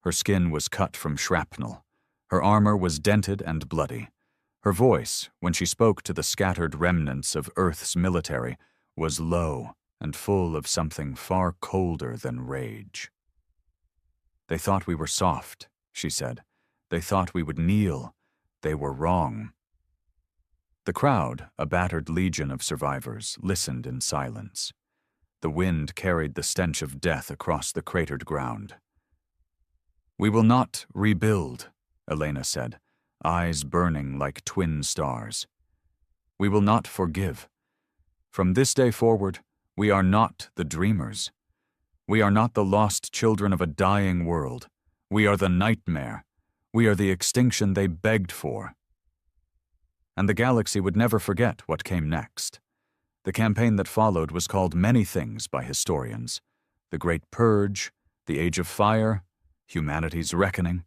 Her skin was cut from shrapnel. Her armor was dented and bloody. Her voice, when she spoke to the scattered remnants of Earth's military, was low and full of something far colder than rage. "They thought we were soft," she said. "They thought we would kneel. They were wrong." The crowd, a battered legion of survivors, listened in silence. The wind carried the stench of death across the cratered ground. "We will not rebuild," Elena said, eyes burning like twin stars. "We will not forgive. From this day forward, we are not the dreamers. We are not the lost children of a dying world. We are the nightmare. We are the extinction they begged for." And the galaxy would never forget what came next. The campaign that followed was called many things by historians: the Great Purge, the Age of Fire, humanity's reckoning.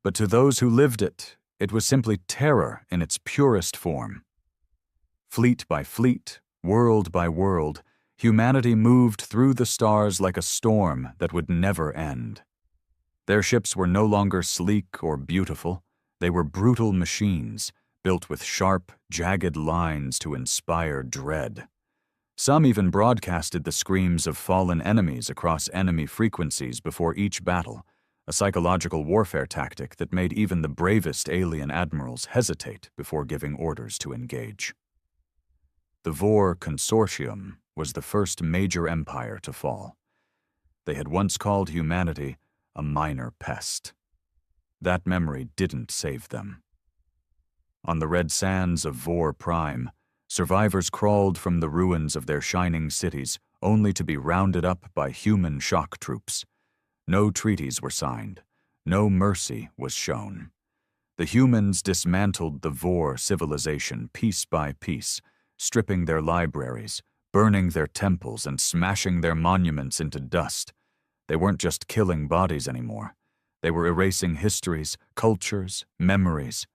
But to those who lived it, it was simply terror in its purest form. Fleet by fleet, world by world, humanity moved through the stars like a storm that would never end. Their ships were no longer sleek or beautiful. They were brutal machines, built with sharp, jagged lines to inspire dread. Some even broadcasted the screams of fallen enemies across enemy frequencies before each battle, a psychological warfare tactic that made even the bravest alien admirals hesitate before giving orders to engage. The Vor Consortium was the first major empire to fall. They had once called humanity a minor pest. That memory didn't save them. On the red sands of Vor Prime, survivors crawled from the ruins of their shining cities only to be rounded up by human shock troops. No treaties were signed. No mercy was shown. The humans dismantled the Vor civilization piece by piece, stripping their libraries, burning their temples, and smashing their monuments into dust. They weren't just killing bodies anymore. They were erasing histories, cultures, memories.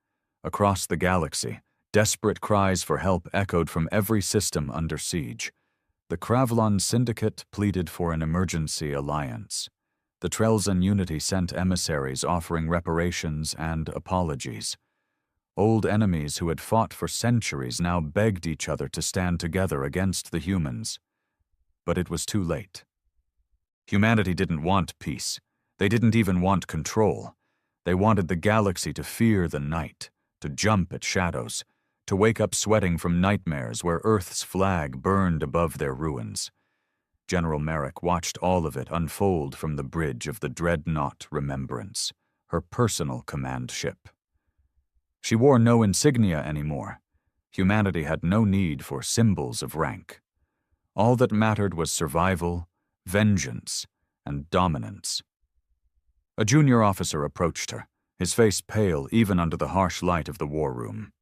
Across the galaxy, desperate cries for help echoed from every system under siege. The Kravlon Syndicate pleaded for an emergency alliance. The Trelzan Unity sent emissaries offering reparations and apologies. Old enemies who had fought for centuries now begged each other to stand together against the humans. But it was too late. Humanity didn't want peace. They didn't even want control. They wanted the galaxy to fear the night, to jump at shadows, to wake up sweating from nightmares where Earth's flag burned above their ruins. General Merrick watched all of it unfold from the bridge of the dreadnought Remembrance, her personal command ship. She wore no insignia anymore. Humanity had no need for symbols of rank. All that mattered was survival, vengeance, and dominance. A junior officer approached her, his face pale even under the harsh light of the war room.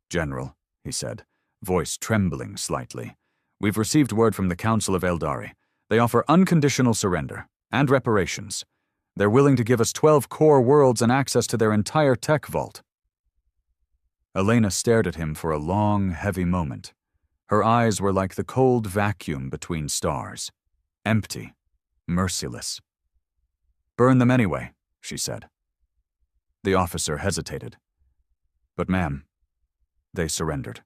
"General," he said, voice trembling slightly, We've received word from the Council of Eldari. They offer unconditional surrender and reparations. They're willing to give us 12 core worlds and access to their entire tech vault." Elena stared at him for a long, heavy moment. Her eyes were like the cold vacuum between stars. Empty, merciless. "Burn them anyway," she said. The officer hesitated. "But ma'am, they surrendered."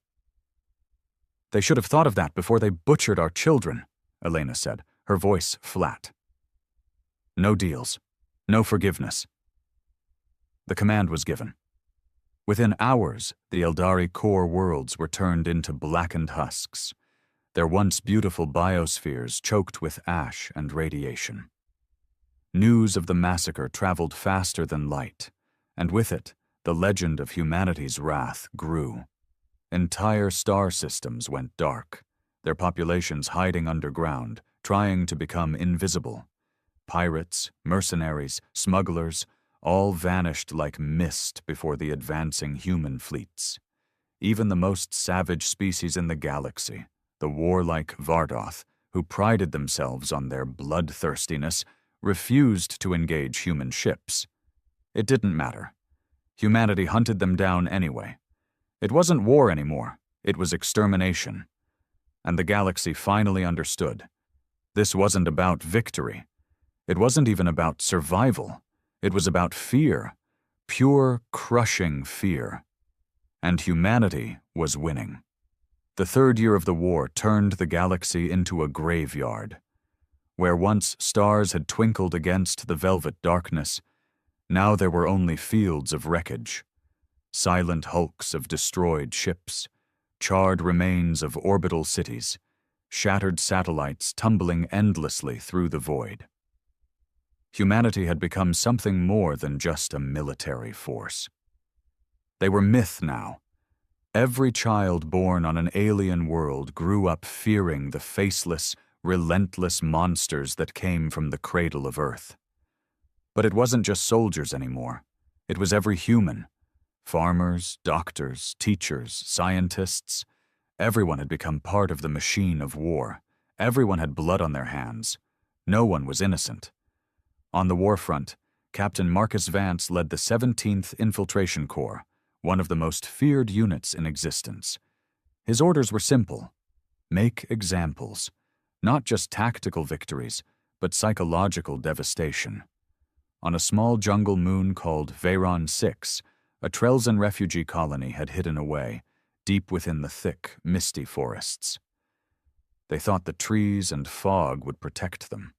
"They should have thought of that before they butchered our children," Elena said, her voice flat. "No deals. No forgiveness." The command was given. Within hours, the Eldari core worlds were turned into blackened husks, their once beautiful biospheres choked with ash and radiation. News of the massacre traveled faster than light, and with it, the legend of humanity's wrath grew. Entire star systems went dark, their populations hiding underground, trying to become invisible. Pirates, mercenaries, smugglers, all vanished like mist before the advancing human fleets. Even the most savage species in the galaxy, the warlike Vardoth, who prided themselves on their bloodthirstiness, refused to engage human ships. It didn't matter. Humanity hunted them down anyway. It wasn't war anymore, it was extermination. And the galaxy finally understood. This wasn't about victory. It wasn't even about survival. It was about fear, pure, crushing fear. And humanity was winning. The third year of the war turned the galaxy into a graveyard. Where once stars had twinkled against the velvet darkness, now there were only fields of wreckage. Silent hulks of destroyed ships, charred remains of orbital cities, shattered satellites tumbling endlessly through the void. Humanity had become something more than just a military force. They were myth now. Every child born on an alien world grew up fearing the faceless, relentless monsters that came from the cradle of Earth. But it wasn't just soldiers anymore. It was every human. Farmers, doctors, teachers, scientists. Everyone had become part of the machine of war. Everyone had blood on their hands. No one was innocent. On the war front, Captain Marcus Vance led the 17th Infiltration Corps, one of the most feared units in existence. His orders were simple. Make examples. Not just tactical victories, but psychological devastation. On a small jungle moon called Veyron 6, a Trelzan refugee colony had hidden away, deep within the thick, misty forests. They thought the trees and fog would protect them.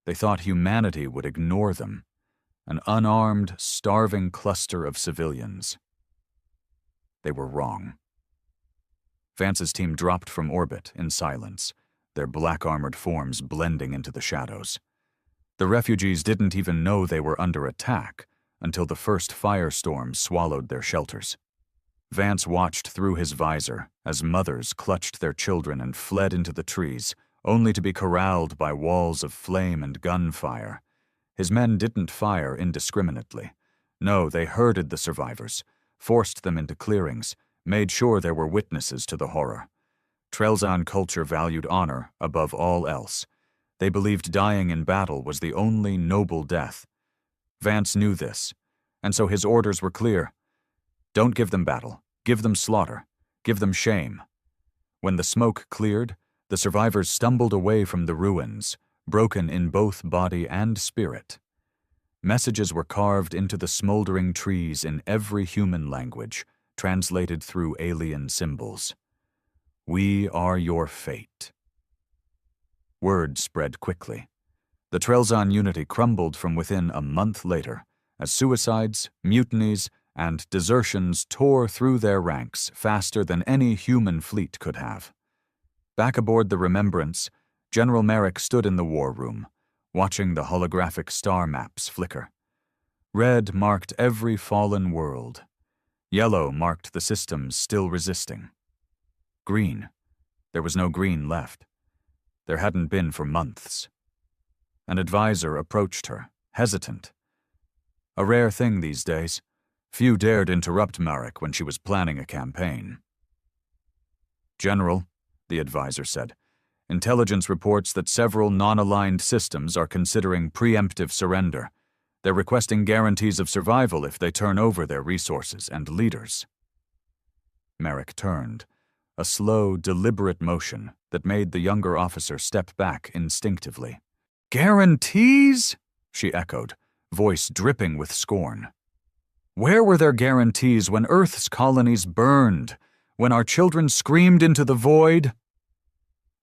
They thought humanity would ignore them, an unarmed, starving cluster of civilians. They were wrong. Vance's team dropped from orbit in silence, their black-armored forms blending into the shadows. The refugees didn't even know they were under attack until the first firestorm swallowed their shelters. Vance watched through his visor as mothers clutched their children and fled into the trees, only to be corralled by walls of flame and gunfire. His men didn't fire indiscriminately. No, they herded the survivors, forced them into clearings, made sure there were witnesses to the horror. Trelzan culture valued honor above all else. They believed dying in battle was the only noble death. Vance knew this, and so his orders were clear. Don't give them battle, give them slaughter, give them shame. When the smoke cleared, the survivors stumbled away from the ruins, broken in both body and spirit. Messages were carved into the smoldering trees in every human language, translated through alien symbols. We are your fate. Word spread quickly. The Trelzan unity crumbled from within a month later, as suicides, mutinies, and desertions tore through their ranks faster than any human fleet could have. Back aboard the Remembrance, General Merrick stood in the war room, watching the holographic star maps flicker. Red marked every fallen world. Yellow marked the systems still resisting. Green. There was no green left. There hadn't been for months. An advisor approached her, hesitant. A rare thing these days. Few dared interrupt Marek when she was planning a campaign. "General," the advisor said. "Intelligence reports that several non-aligned systems are considering preemptive surrender. They're requesting guarantees of survival if they turn over their resources and leaders." Merrick turned, a slow, deliberate motion that made the younger officer step back instinctively. "Guarantees?" she echoed, voice dripping with scorn. "Where were their guarantees when Earth's colonies burned, when our children screamed into the void?"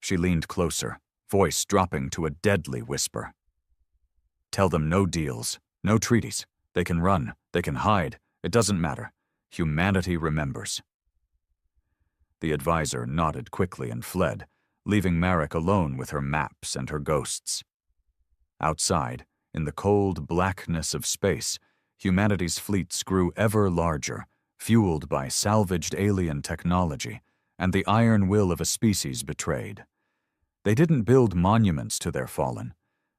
She leaned closer, voice dropping to a deadly whisper. "Tell them no deals, no treaties. They can run, they can hide, it doesn't matter. Humanity remembers." The advisor nodded quickly and fled, leaving Merrick alone with her maps and her ghosts. Outside, in the cold blackness of space, humanity's fleets grew ever larger, fueled by salvaged alien technology and the iron will of a species betrayed. They didn't build monuments to their fallen.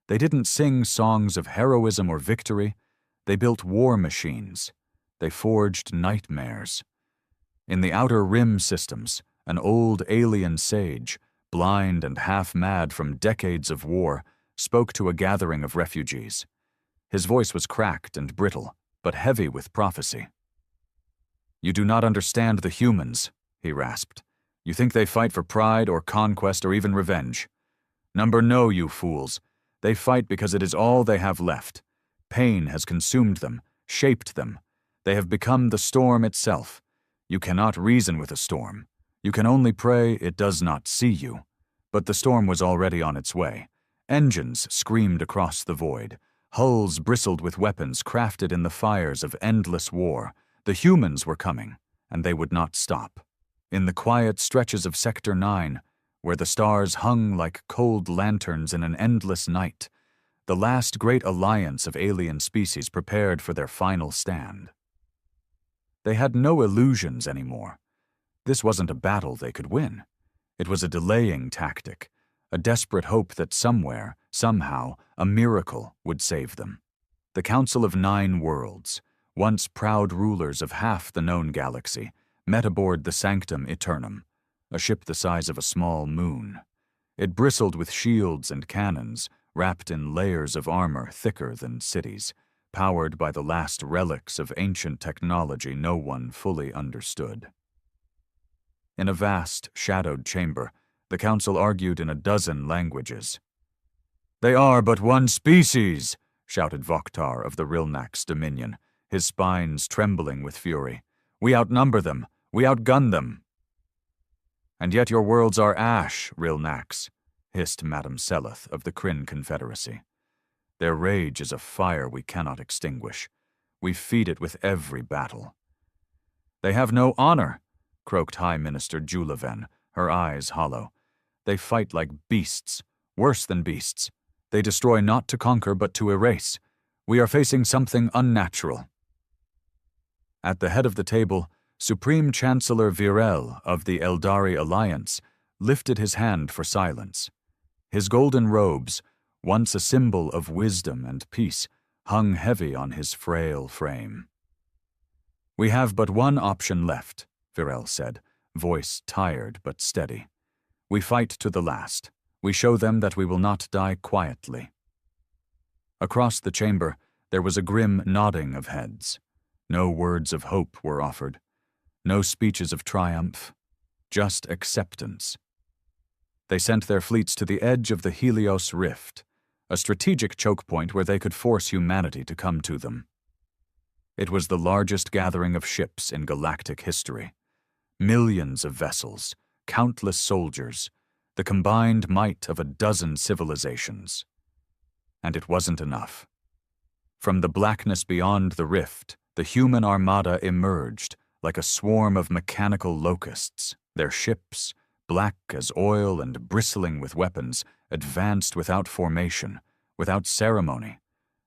They didn't sing songs of heroism or victory. They built war machines. They forged nightmares. In the Outer Rim systems, an old alien sage, blind and half-mad from decades of war, spoke to a gathering of refugees. His voice was cracked and brittle, but heavy with prophecy. "You do not understand the humans," he rasped. "You think they fight for pride or conquest or even revenge. No, you fools. They fight because it is all they have left. Pain has consumed them, shaped them. They have become the storm itself. You cannot reason with a storm. You can only pray it does not see you. But the storm was already on its way. Engines screamed across the void. Hulls bristled with weapons crafted in the fires of endless war. The humans were coming, and they would not stop. In the quiet stretches of Sector 9, where the stars hung like cold lanterns in an endless night, the last great alliance of alien species prepared for their final stand. They had no illusions anymore. This wasn't a battle they could win. It was a delaying tactic, a desperate hope that somewhere, somehow, a miracle would save them. The Council of 9 Worlds, once proud rulers of half the known galaxy, met aboard the Sanctum Eternum, a ship the size of a small moon. It bristled with shields and cannons, wrapped in layers of armor thicker than cities, powered by the last relics of ancient technology no one fully understood. In a vast, shadowed chamber, the council argued in a dozen languages. "They are but one species," shouted Vokhtar of the Rilnax Dominion, his spines trembling with fury. "We outnumber them. We outgun them." "And yet your worlds are ash, Rilnax," hissed Madame Seleth of the Kryn Confederacy. "Their rage is a fire we cannot extinguish. We feed it with every battle." "They have no honor," croaked High Minister Julaven, her eyes hollow. "They fight like beasts, worse than beasts. They destroy not to conquer but to erase. We are facing something unnatural." At the head of the table, Supreme Chancellor Virel of the Eldari Alliance lifted his hand for silence. His golden robes, once a symbol of wisdom and peace, hung heavy on his frail frame. "We have but one option left," Virel said, voice tired but steady. "We fight to the last. We show them that we will not die quietly." Across the chamber, there was a grim nodding of heads. No words of hope were offered. No speeches of triumph. Just acceptance. They sent their fleets to the edge of the Helios Rift, a strategic choke point where they could force humanity to come to them. It was the largest gathering of ships in galactic history. Millions of vessels, countless soldiers, the combined might of a dozen civilizations. And it wasn't enough. From the blackness beyond the rift, the human armada emerged like a swarm of mechanical locusts. Their ships, black as oil and bristling with weapons, advanced without formation, without ceremony.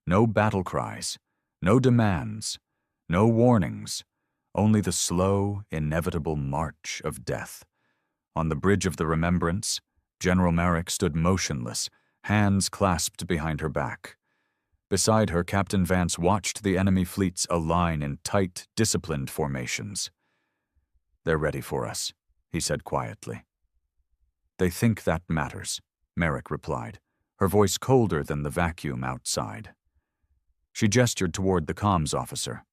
No battle cries, no demands, no warnings, only the slow, inevitable march of death. On the bridge of the Remembrance, General Merrick stood motionless, hands clasped behind her back. Beside her, Captain Vance watched the enemy fleets align in tight, disciplined formations. "They're ready for us," he said quietly. They think that matters, Merrick replied, her voice colder than the vacuum outside. She gestured toward the comms officer.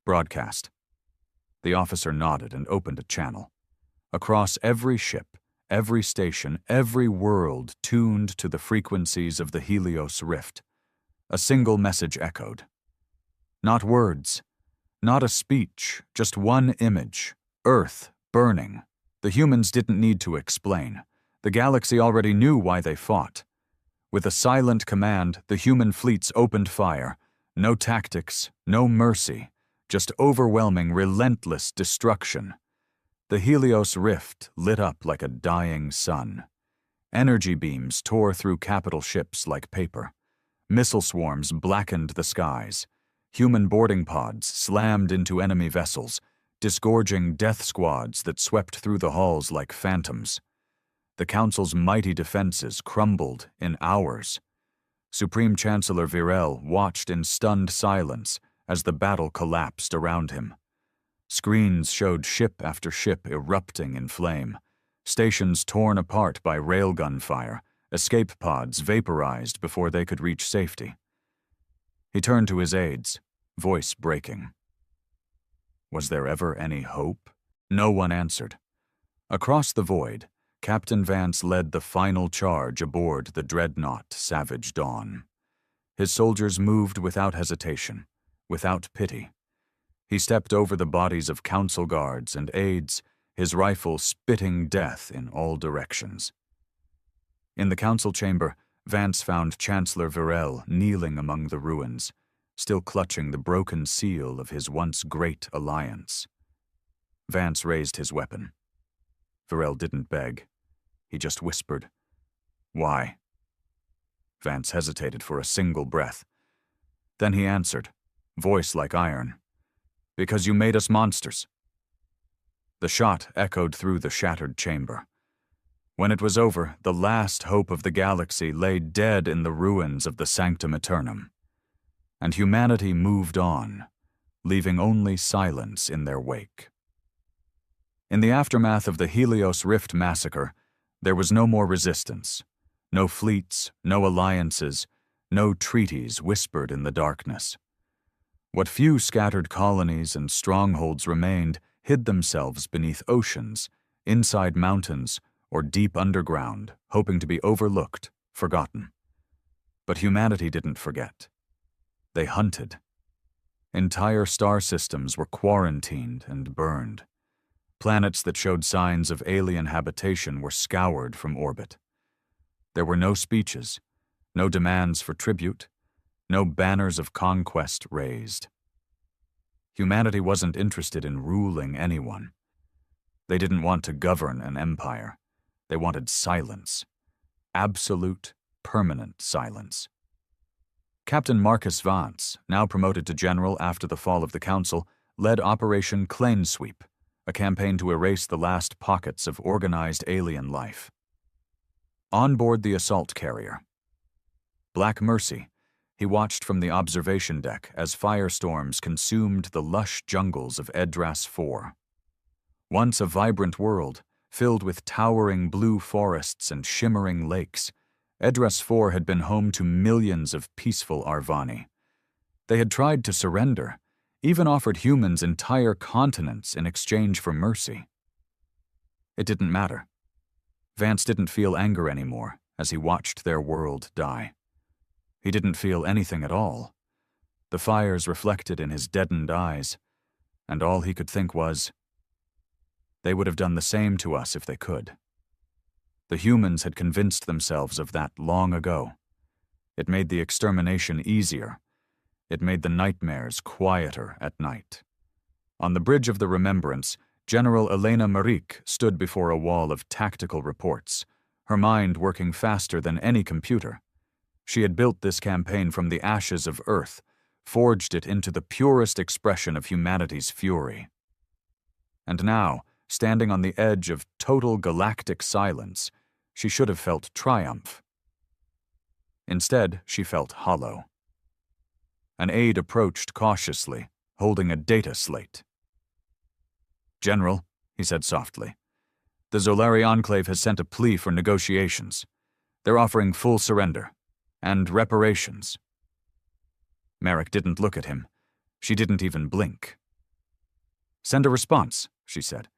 Broadcast. The officer nodded and opened a channel. Across every ship, every station, every world tuned to the frequencies of the Helios Rift. A single message echoed. Not words, not a speech, just one image. Earth burning. The humans didn't need to explain. The galaxy already knew why they fought. With a silent command, the human fleets opened fire. No tactics, no mercy, just overwhelming, relentless destruction. The Helios Rift lit up like a dying sun. Energy beams tore through capital ships like paper. Missile swarms blackened the skies. Human boarding pods slammed into enemy vessels, disgorging death squads that swept through the halls like phantoms. The Council's mighty defenses crumbled in hours. Supreme Chancellor Virel watched in stunned silence as the battle collapsed around him. Screens showed ship after ship erupting in flame, stations torn apart by railgun fire, escape pods vaporized before they could reach safety. He turned to his aides, voice breaking. Was there ever any hope? No one answered. Across the void, Captain Vance led the final charge aboard the dreadnought Savage Dawn. His soldiers moved without hesitation, without pity. He stepped over the bodies of council guards and aides, his rifle spitting death in all directions. In the council chamber, Vance found Chancellor Virel kneeling among the ruins, still clutching the broken seal of his once great alliance. Vance raised his weapon. Virel didn't beg. He just whispered, "Why?" Vance hesitated for a single breath. Then he answered, voice like iron, "Because you made us monsters." The shot echoed through the shattered chamber. When it was over, the last hope of the galaxy lay dead in the ruins of the Sanctum Aeternum. And humanity moved on, leaving only silence in their wake. In the aftermath of the Helios Rift massacre, there was no more resistance, no fleets, no alliances, no treaties whispered in the darkness. What few scattered colonies and strongholds remained hid themselves beneath oceans, inside mountains, or deep underground, hoping to be overlooked, forgotten. But humanity didn't forget. They hunted. Entire star systems were quarantined and burned. Planets that showed signs of alien habitation were scoured from orbit. There were no speeches, no demands for tribute, no banners of conquest raised. Humanity wasn't interested in ruling anyone. They didn't want to govern an empire. They wanted silence. Absolute, permanent silence. Captain Marcus Vance, now promoted to general after the fall of the Council, led Operation Clanesweep, a campaign to erase the last pockets of organized alien life. On board the assault carrier, Black Mercy, he watched from the observation deck as firestorms consumed the lush jungles of Edras IV. Once a vibrant world, filled with towering blue forests and shimmering lakes, Edras IV had been home to millions of peaceful Arvani. They had tried to surrender, even offered humans entire continents in exchange for mercy. It didn't matter. Vance didn't feel anger anymore as he watched their world die. He didn't feel anything at all. The fires reflected in his deadened eyes, and all he could think was, they would have done the same to us if they could. The humans had convinced themselves of that long ago. It made the extermination easier. It made the nightmares quieter at night. On the bridge of the Remembrance, General Elena Marique stood before a wall of tactical reports, her mind working faster than any computer. She had built this campaign from the ashes of Earth, forged it into the purest expression of humanity's fury. And now, standing on the edge of total galactic silence, she should have felt triumph. Instead, she felt hollow. An aide approached cautiously, holding a data slate. "General," he said softly, The Zolari Enclave has sent a plea for negotiations. They're offering full surrender. And reparations. Merrick didn't look at him. She didn't even blink. "Send a response," she said.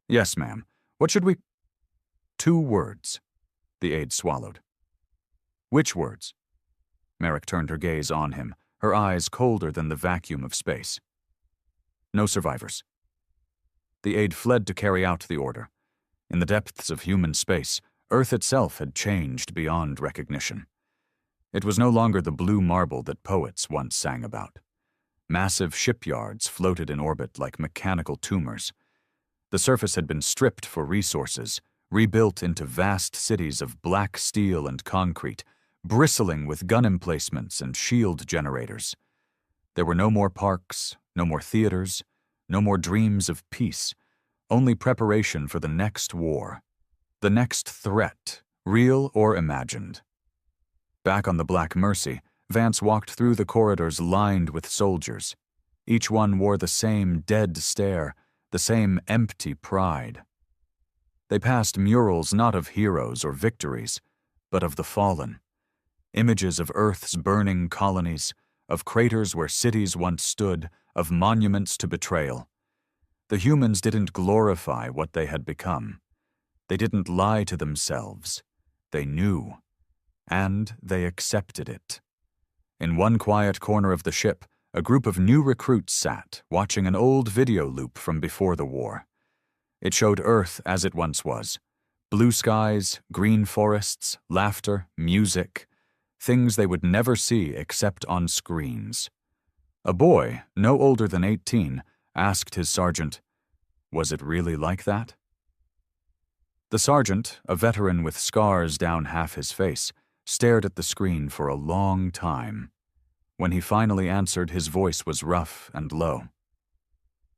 "Yes, ma'am. What should we—" 2 words. The aide swallowed. "Which words?" Merrick turned her gaze on him, her eyes colder than the vacuum of space. "No survivors." The aide fled to carry out the order. In the depths of human space, Earth itself had changed beyond recognition. It was no longer the blue marble that poets once sang about. Massive shipyards floated in orbit like mechanical tumors. The surface had been stripped for resources, rebuilt into vast cities of black steel and concrete, bristling with gun emplacements and shield generators. There were no more parks, no more theaters, no more dreams of peace, only preparation for the next war, the next threat, real or imagined. Back on the Black Mercy, Vance walked through the corridors lined with soldiers. Each one wore the same dead stare, the same empty pride. They passed murals not of heroes or victories, but of the fallen. Images of Earth's burning colonies, of craters where cities once stood, of monuments to betrayal. The humans didn't glorify what they had become. They didn't lie to themselves. They knew. And they accepted it. In one quiet corner of the ship, a group of new recruits sat, watching an old video loop from before the war. It showed Earth as it once was. Blue skies, green forests, laughter, music, things they would never see except on screens. A boy, no older than 18, asked his sergeant, "Was it really like that?" The sergeant, a veteran with scars down half his face, stared at the screen for a long time. When he finally answered, his voice was rough and low.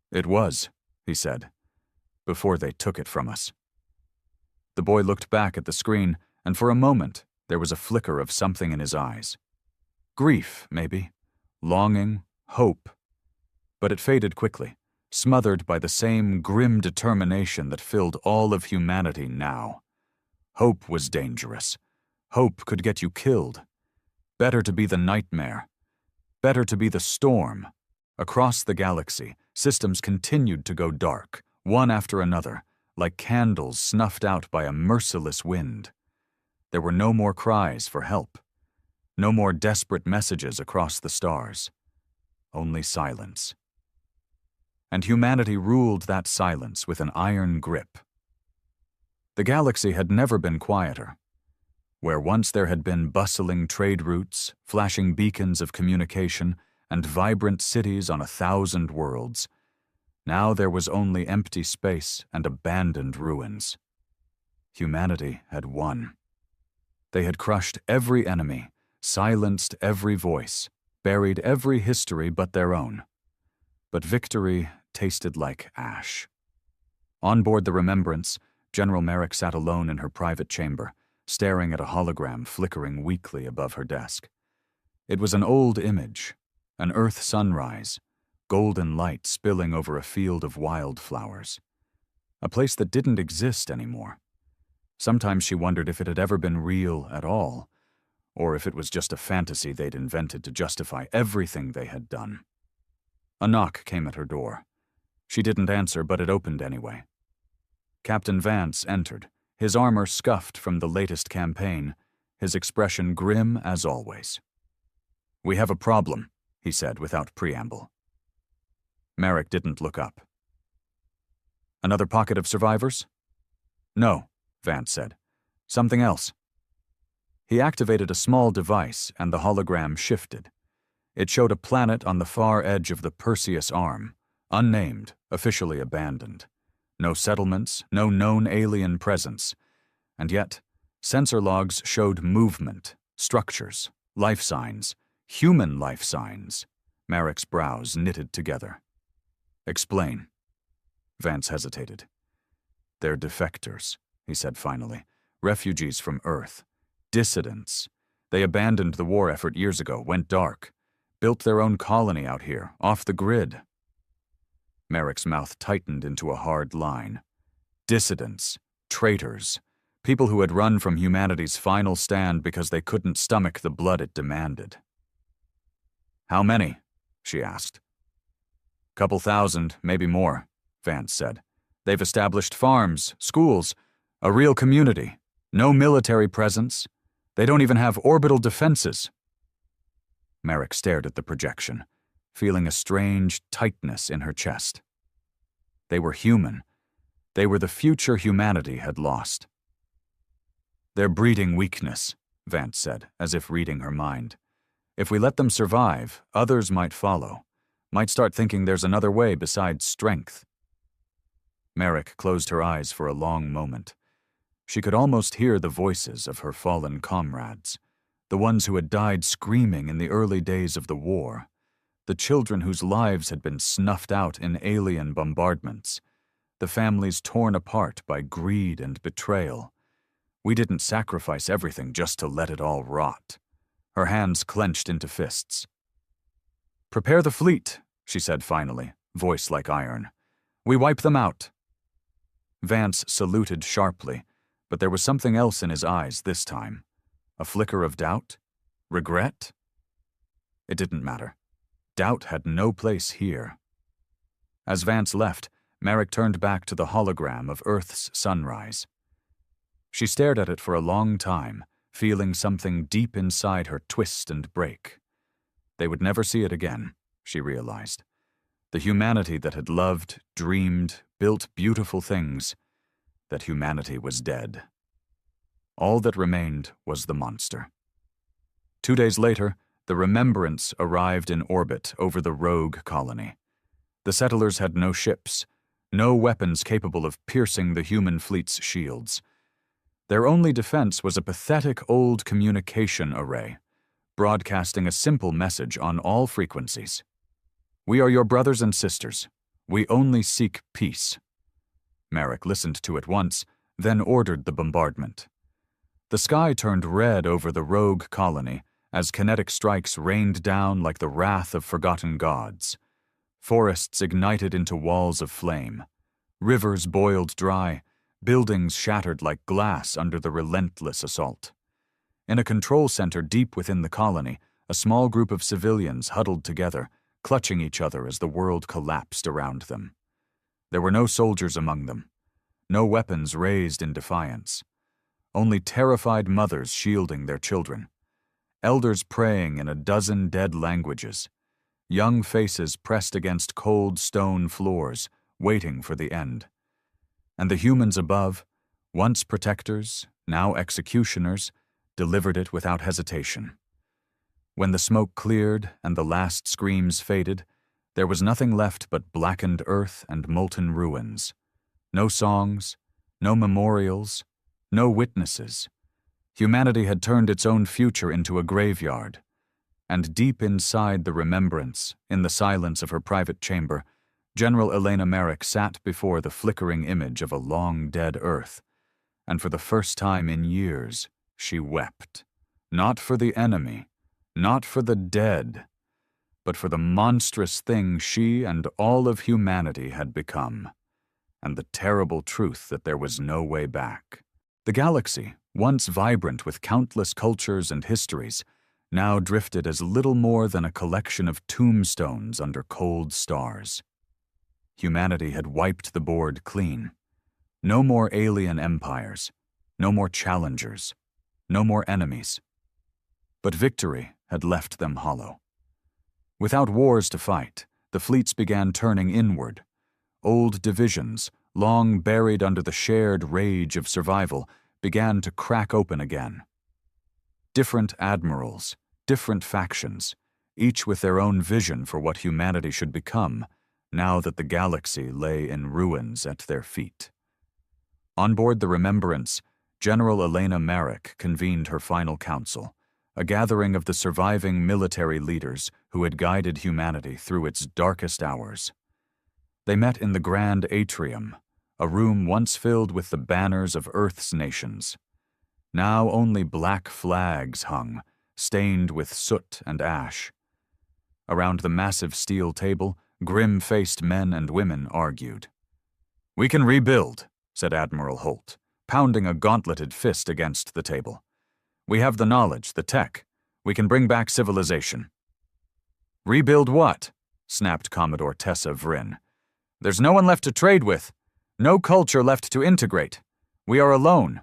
"It was," he said, "before they took it from us." The boy looked back at the screen, and for a moment there was a flicker of something in his eyes. Grief, maybe. Longing, hope. But it faded quickly, smothered by the same grim determination that filled all of humanity now. Hope was dangerous. Hope could get you killed. Better to be the nightmare. Better to be the storm. Across the galaxy, systems continued to go dark, one after another, like candles snuffed out by a merciless wind. There were no more cries for help. No more desperate messages across the stars. Only silence. And humanity ruled that silence with an iron grip. The galaxy had never been quieter. Where once there had been bustling trade routes, flashing beacons of communication, and vibrant cities on 1,000 worlds, now there was only empty space and abandoned ruins. Humanity had won. They had crushed every enemy, silenced every voice, buried every history but their own. But victory tasted like ash. On board the Remembrance, General Merrick sat alone in her private chamber, staring at a hologram flickering weakly above her desk. It was an old image, an Earth sunrise, golden light spilling over a field of wildflowers. A place that didn't exist anymore. Sometimes she wondered if it had ever been real at all, or if it was just a fantasy they'd invented to justify everything they had done. A knock came at her door. She didn't answer, but it opened anyway. Captain Vance entered, his armor scuffed from the latest campaign, his expression grim as always. "We have a problem," he said without preamble. Merrick didn't look up. "Another pocket of survivors?" "No," Vance said. "Something else." He activated a small device, and the hologram shifted. It showed a planet on the far edge of the Perseus Arm, unnamed, officially abandoned. No settlements, no known alien presence. And yet, sensor logs showed movement, structures, life signs, human life signs. Merrick's brows knitted together. "Explain." Vance hesitated. "They're defectors," he said finally. "Refugees from Earth. Dissidents. They abandoned the war effort years ago, went dark. Built their own colony out here, off the grid." Merrick's mouth tightened into a hard line. "Dissidents. traitors, people who had run from humanity's final stand because they couldn't stomach the blood it demanded. "How many?" she asked. "Couple thousand, maybe more," Vance said. "They've established farms, schools, a real community. No military presence. They don't even have orbital defenses." Merrick stared at the projection, feeling a strange tightness in her chest. They were human. They were the future humanity had lost. "They're breeding weakness," Vance said, as if reading her mind. "If we let them survive, others might follow, might start thinking there's another way besides strength." Merrick closed her eyes for a long moment. She could almost hear the voices of her fallen comrades, the ones who had died screaming in the early days of the war, the children whose lives had been snuffed out in alien bombardments, the families torn apart by greed and betrayal. We didn't sacrifice everything just to let it all rot. Her hands clenched into fists. "Prepare the fleet," she said finally, voice like iron. "We wipe them out." Vance saluted sharply, but there was something else in his eyes this time. A flicker of doubt? Regret? It didn't matter. Doubt had no place here. As Vance left, Merrick turned back to the hologram of Earth's sunrise. She stared at it for a long time, feeling something deep inside her twist and break. They would never see it again, she realized. The humanity that had loved, dreamed, built beautiful things, that humanity was dead. All that remained was the monster. 2 days later, the Remembrance arrived in orbit over the rogue colony. The settlers had no ships, no weapons capable of piercing the human fleet's shields. Their only defense was a pathetic old communication array, broadcasting a simple message on all frequencies. "We are your brothers and sisters. We only seek peace." Merrick listened to it once, then ordered the bombardment. The sky turned red over the rogue colony as kinetic strikes rained down like the wrath of forgotten gods. Forests ignited into walls of flame. Rivers boiled dry. Buildings shattered like glass under the relentless assault. In a control center deep within the colony, a small group of civilians huddled together, clutching each other as the world collapsed around them. There were no soldiers among them, no weapons raised in defiance, only terrified mothers shielding their children, elders praying in a dozen dead languages, young faces pressed against cold stone floors, waiting for the end. And the humans above, once protectors, now executioners, delivered it without hesitation. When the smoke cleared and the last screams faded, there was nothing left but blackened earth and molten ruins. No songs, no memorials, no witnesses. Humanity had turned its own future into a graveyard. And deep inside the Remembrance, in the silence of her private chamber, General Elena Merrick sat before the flickering image of a long-dead Earth, and for the first time in years, she wept. Not for the enemy, not for the dead, but for the monstrous thing she and all of humanity had become, and the terrible truth that there was no way back. The galaxy, once vibrant with countless cultures and histories, now drifted as little more than a collection of tombstones under cold stars. Humanity had wiped the board clean. No more alien empires, no more challengers, no more enemies. But victory had left them hollow. Without wars to fight, the fleets began turning inward. Old divisions, long buried under the shared rage of survival, began to crack open again. Different admirals, different factions, each with their own vision for what humanity should become, now that the galaxy lay in ruins at their feet. On board the Remembrance, General Elena Merrick convened her final council, a gathering of the surviving military leaders who had guided humanity through its darkest hours. They met in the Grand Atrium, a room once filled with the banners of Earth's nations. Now only black flags hung, stained with soot and ash. Around the massive steel table, grim-faced men and women argued. "We can rebuild," said Admiral Holt, pounding a gauntleted fist against the table. "We have the knowledge, the tech. We can bring back civilization." "Rebuild what?" snapped Commodore Tessa Vryn. "There's no one left to trade with. No culture left to integrate. We are alone.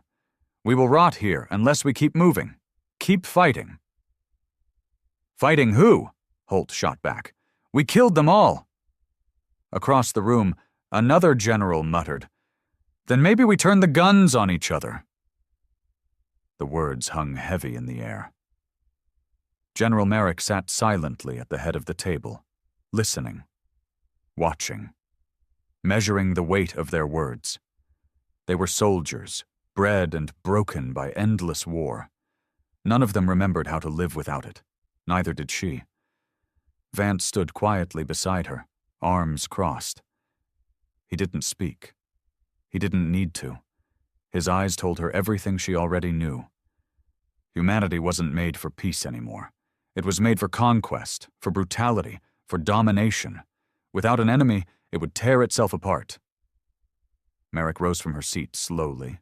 We will rot here unless we keep moving. Keep fighting." "Fighting who?" Holt shot back. "We killed them all." Across the room, another general muttered, "Then maybe we turn the guns on each other." The words hung heavy in the air. General Merrick sat silently at the head of the table, listening, watching, measuring the weight of their words. They were soldiers, bred and broken by endless war. None of them remembered how to live without it. Neither did she. Vance stood quietly beside her, arms crossed. He didn't speak. He didn't need to. His eyes told her everything she already knew. Humanity wasn't made for peace anymore. It was made for conquest, for brutality, for domination. Without an enemy, it would tear itself apart. Merrick rose from her seat slowly,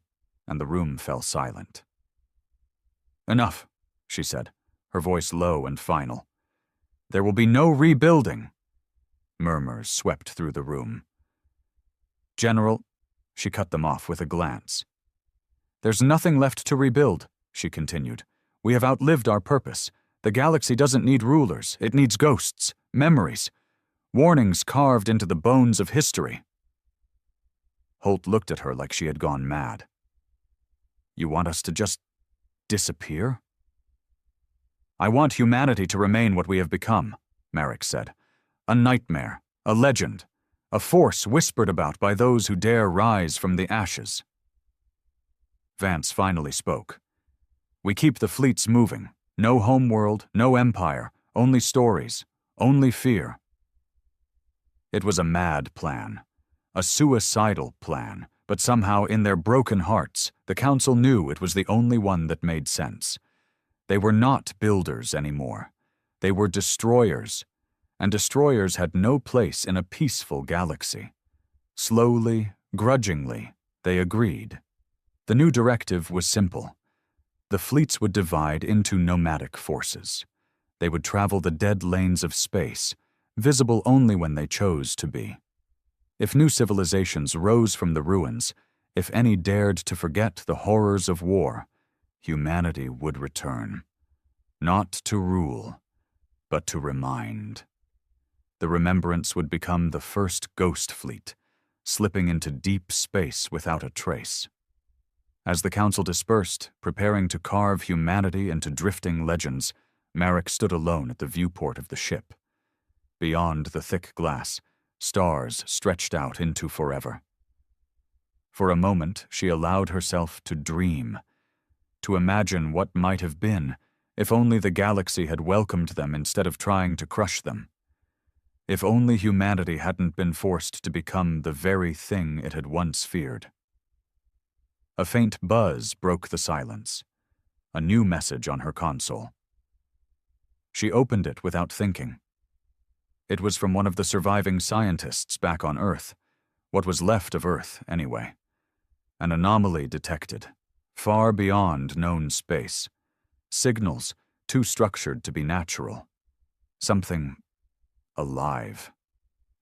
and the room fell silent. "Enough," she said, her voice low and final. "There will be no rebuilding." Murmurs swept through the room. "General," she cut them off with a glance. "There's nothing left to rebuild," she continued. "We have outlived our purpose. The galaxy doesn't need rulers. It needs ghosts, memories, warnings carved into the bones of history." Holt looked at her like she had gone mad. "You want us to just disappear?" "I want humanity to remain what we have become," Merrick said. "A nightmare, a legend, a force whispered about by those who dare rise from the ashes." Vance finally spoke. "We keep the fleets moving. No homeworld, no empire, only stories, only fear." It was a mad plan, a suicidal plan, but somehow in their broken hearts, the Council knew it was the only one that made sense. They were not builders anymore. They were destroyers, and destroyers had no place in a peaceful galaxy. Slowly, grudgingly, they agreed. The new directive was simple. The fleets would divide into nomadic forces. They would travel the dead lanes of space, visible only when they chose to be. If new civilizations rose from the ruins, if any dared to forget the horrors of war, humanity would return. Not to rule, but to remind. The remembrance would become the first ghost fleet, slipping into deep space without a trace. As the Council dispersed, preparing to carve humanity into drifting legends, Merrick stood alone at the viewport of the ship. Beyond the thick glass, stars stretched out into forever. For a moment, she allowed herself to dream, to imagine what might have been if only the galaxy had welcomed them instead of trying to crush them. If only humanity hadn't been forced to become the very thing it had once feared. A faint buzz broke the silence, a new message on her console. She opened it without thinking. It was from one of the surviving scientists back on Earth, what was left of Earth, anyway. An anomaly detected, far beyond known space. Signals too structured to be natural. Something alive.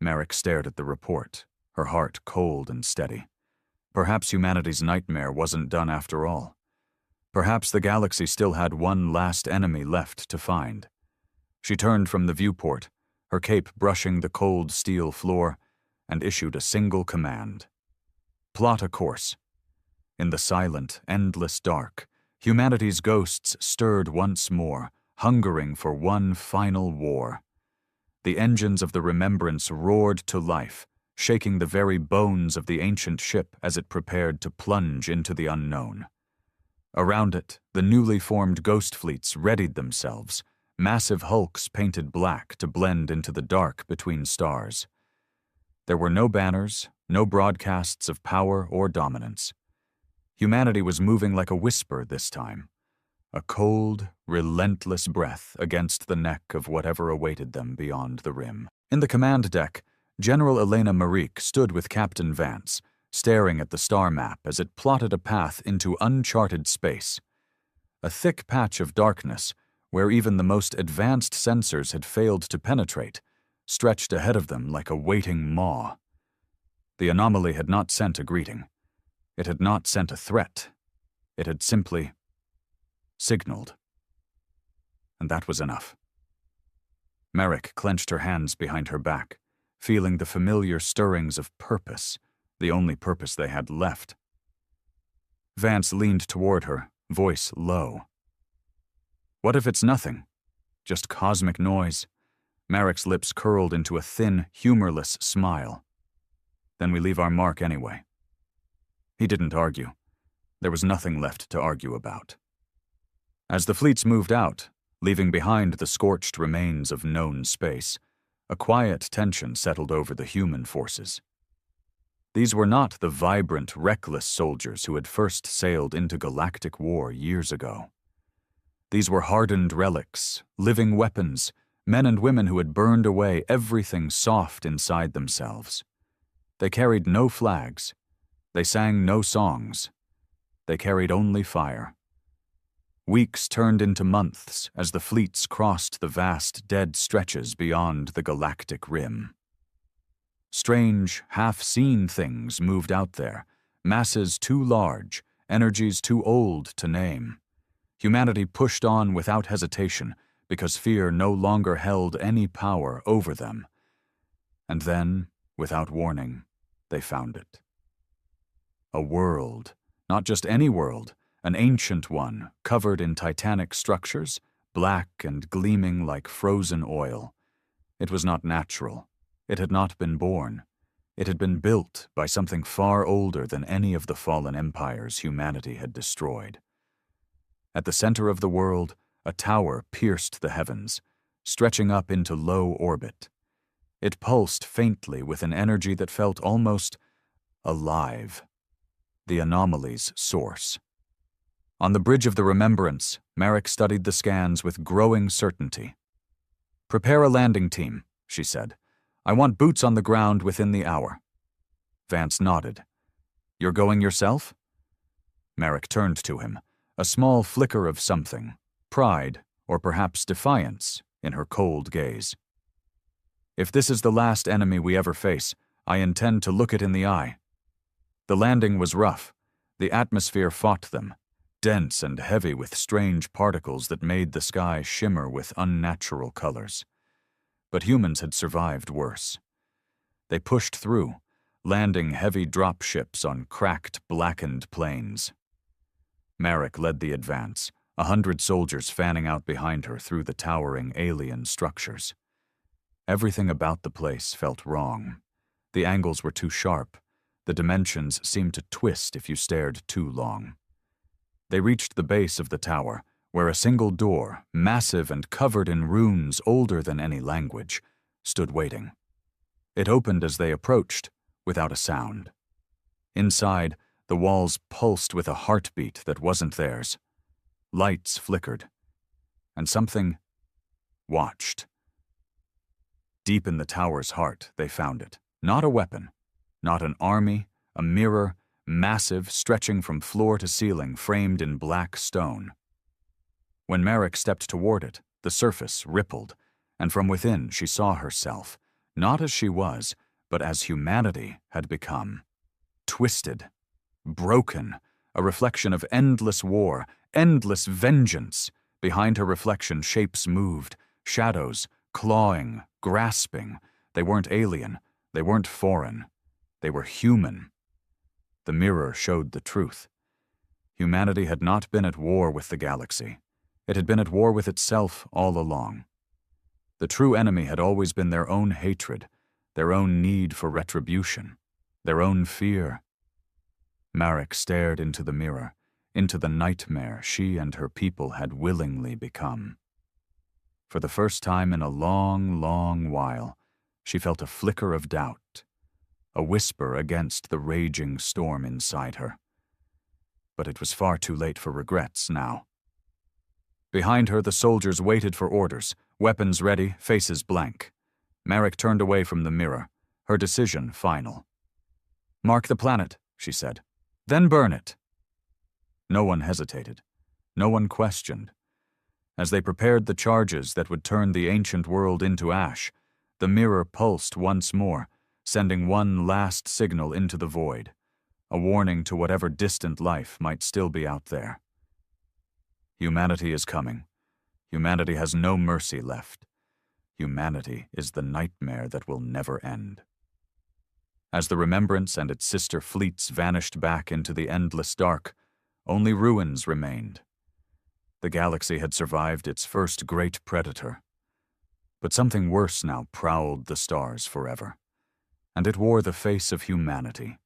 Merrick stared at the report, her heart cold and steady. Perhaps humanity's nightmare wasn't done after all. Perhaps the galaxy still had one last enemy left to find. She turned from the viewport, her cape brushing the cold steel floor, and issued a single command. Plot a course. In the silent, endless dark, humanity's ghosts stirred once more, hungering for one final war. The engines of the Remembrance roared to life, shaking the very bones of the ancient ship as it prepared to plunge into the unknown. Around it, the newly formed ghost fleets readied themselves, massive hulks painted black to blend into the dark between stars. There were no banners, no broadcasts of power or dominance. Humanity was moving like a whisper this time, a cold, relentless breath against the neck of whatever awaited them beyond the rim. In the command deck, General Elena Marique stood with Captain Vance, staring at the star map as it plotted a path into uncharted space. A thick patch of darkness, where even the most advanced sensors had failed to penetrate, stretched ahead of them like a waiting maw. The anomaly had not sent a greeting. It had not sent a threat. It had simply signaled. And that was enough. Merrick clenched her hands behind her back, feeling the familiar stirrings of purpose, the only purpose they had left. Vance leaned toward her, voice low. What if it's nothing? Just cosmic noise? Merrick's lips curled into a thin, humorless smile. Then we leave our mark anyway. He didn't argue. There was nothing left to argue about. As the fleets moved out, leaving behind the scorched remains of known space, a quiet tension settled over the human forces. These were not the vibrant, reckless soldiers who had first sailed into galactic war years ago. These were hardened relics, living weapons, men and women who had burned away everything soft inside themselves. They carried no flags. They sang no songs. They carried only fire. Weeks turned into months as the fleets crossed the vast, dead stretches beyond the galactic rim. Strange, half-seen things moved out there, masses too large, energies too old to name. Humanity pushed on without hesitation because fear no longer held any power over them. And then, without warning, they found it. A world, not just any world, an ancient one, covered in titanic structures, black and gleaming like frozen oil. It was not natural. It had not been born. It had been built by something far older than any of the fallen empires humanity had destroyed. At the center of the world, a tower pierced the heavens, stretching up into low orbit. It pulsed faintly with an energy that felt almost alive. The anomaly's source. On the bridge of the Remembrance, Merrick studied the scans with growing certainty. "Prepare a landing team," she said. "I want boots on the ground within the hour." Vance nodded. "You're going yourself?" Merrick turned to him, a small flicker of something, pride or perhaps defiance, in her cold gaze. "If this is the last enemy we ever face, I intend to look it in the eye." The landing was rough. The atmosphere fought them, dense and heavy with strange particles that made the sky shimmer with unnatural colors. But humans had survived worse. They pushed through, landing heavy drop ships on cracked, blackened plains. Merrick led the advance, 100 soldiers fanning out behind her through the towering alien structures. Everything about the place felt wrong. The angles were too sharp. The dimensions seemed to twist if you stared too long. They reached the base of the tower, where a single door, massive and covered in runes older than any language, stood waiting. It opened as they approached, without a sound. Inside, the walls pulsed with a heartbeat that wasn't theirs. Lights flickered, and something watched. Deep in the tower's heart, they found it. Not a weapon, not an army, a mirror, massive, stretching from floor to ceiling, framed in black stone. When Merrick stepped toward it, the surface rippled, and from within she saw herself, not as she was, but as humanity had become. Twisted, broken, a reflection of endless war, endless vengeance. Behind her reflection, shapes moved, shadows, clawing, grasping. They weren't alien, they weren't foreign. They were human. The mirror showed the truth. Humanity had not been at war with the galaxy. It had been at war with itself all along. The true enemy had always been their own hatred, their own need for retribution, their own fear. Merrick stared into the mirror, into the nightmare she and her people had willingly become. For the first time in a long, long while, she felt a flicker of doubt, a whisper against the raging storm inside her. But it was far too late for regrets now. Behind her, the soldiers waited for orders, weapons ready, faces blank. Merrick turned away from the mirror, her decision final. "Mark the planet," she said. "Then burn it." No one hesitated. No one questioned. As they prepared the charges that would turn the ancient world into ash, the mirror pulsed once more, sending one last signal into the void, a warning to whatever distant life might still be out there. Humanity is coming. Humanity has no mercy left. Humanity is the nightmare that will never end. As the Remembrance and its sister fleets vanished back into the endless dark, only ruins remained. The galaxy had survived its first great predator. But something worse now prowled the stars forever, and it wore the face of humanity.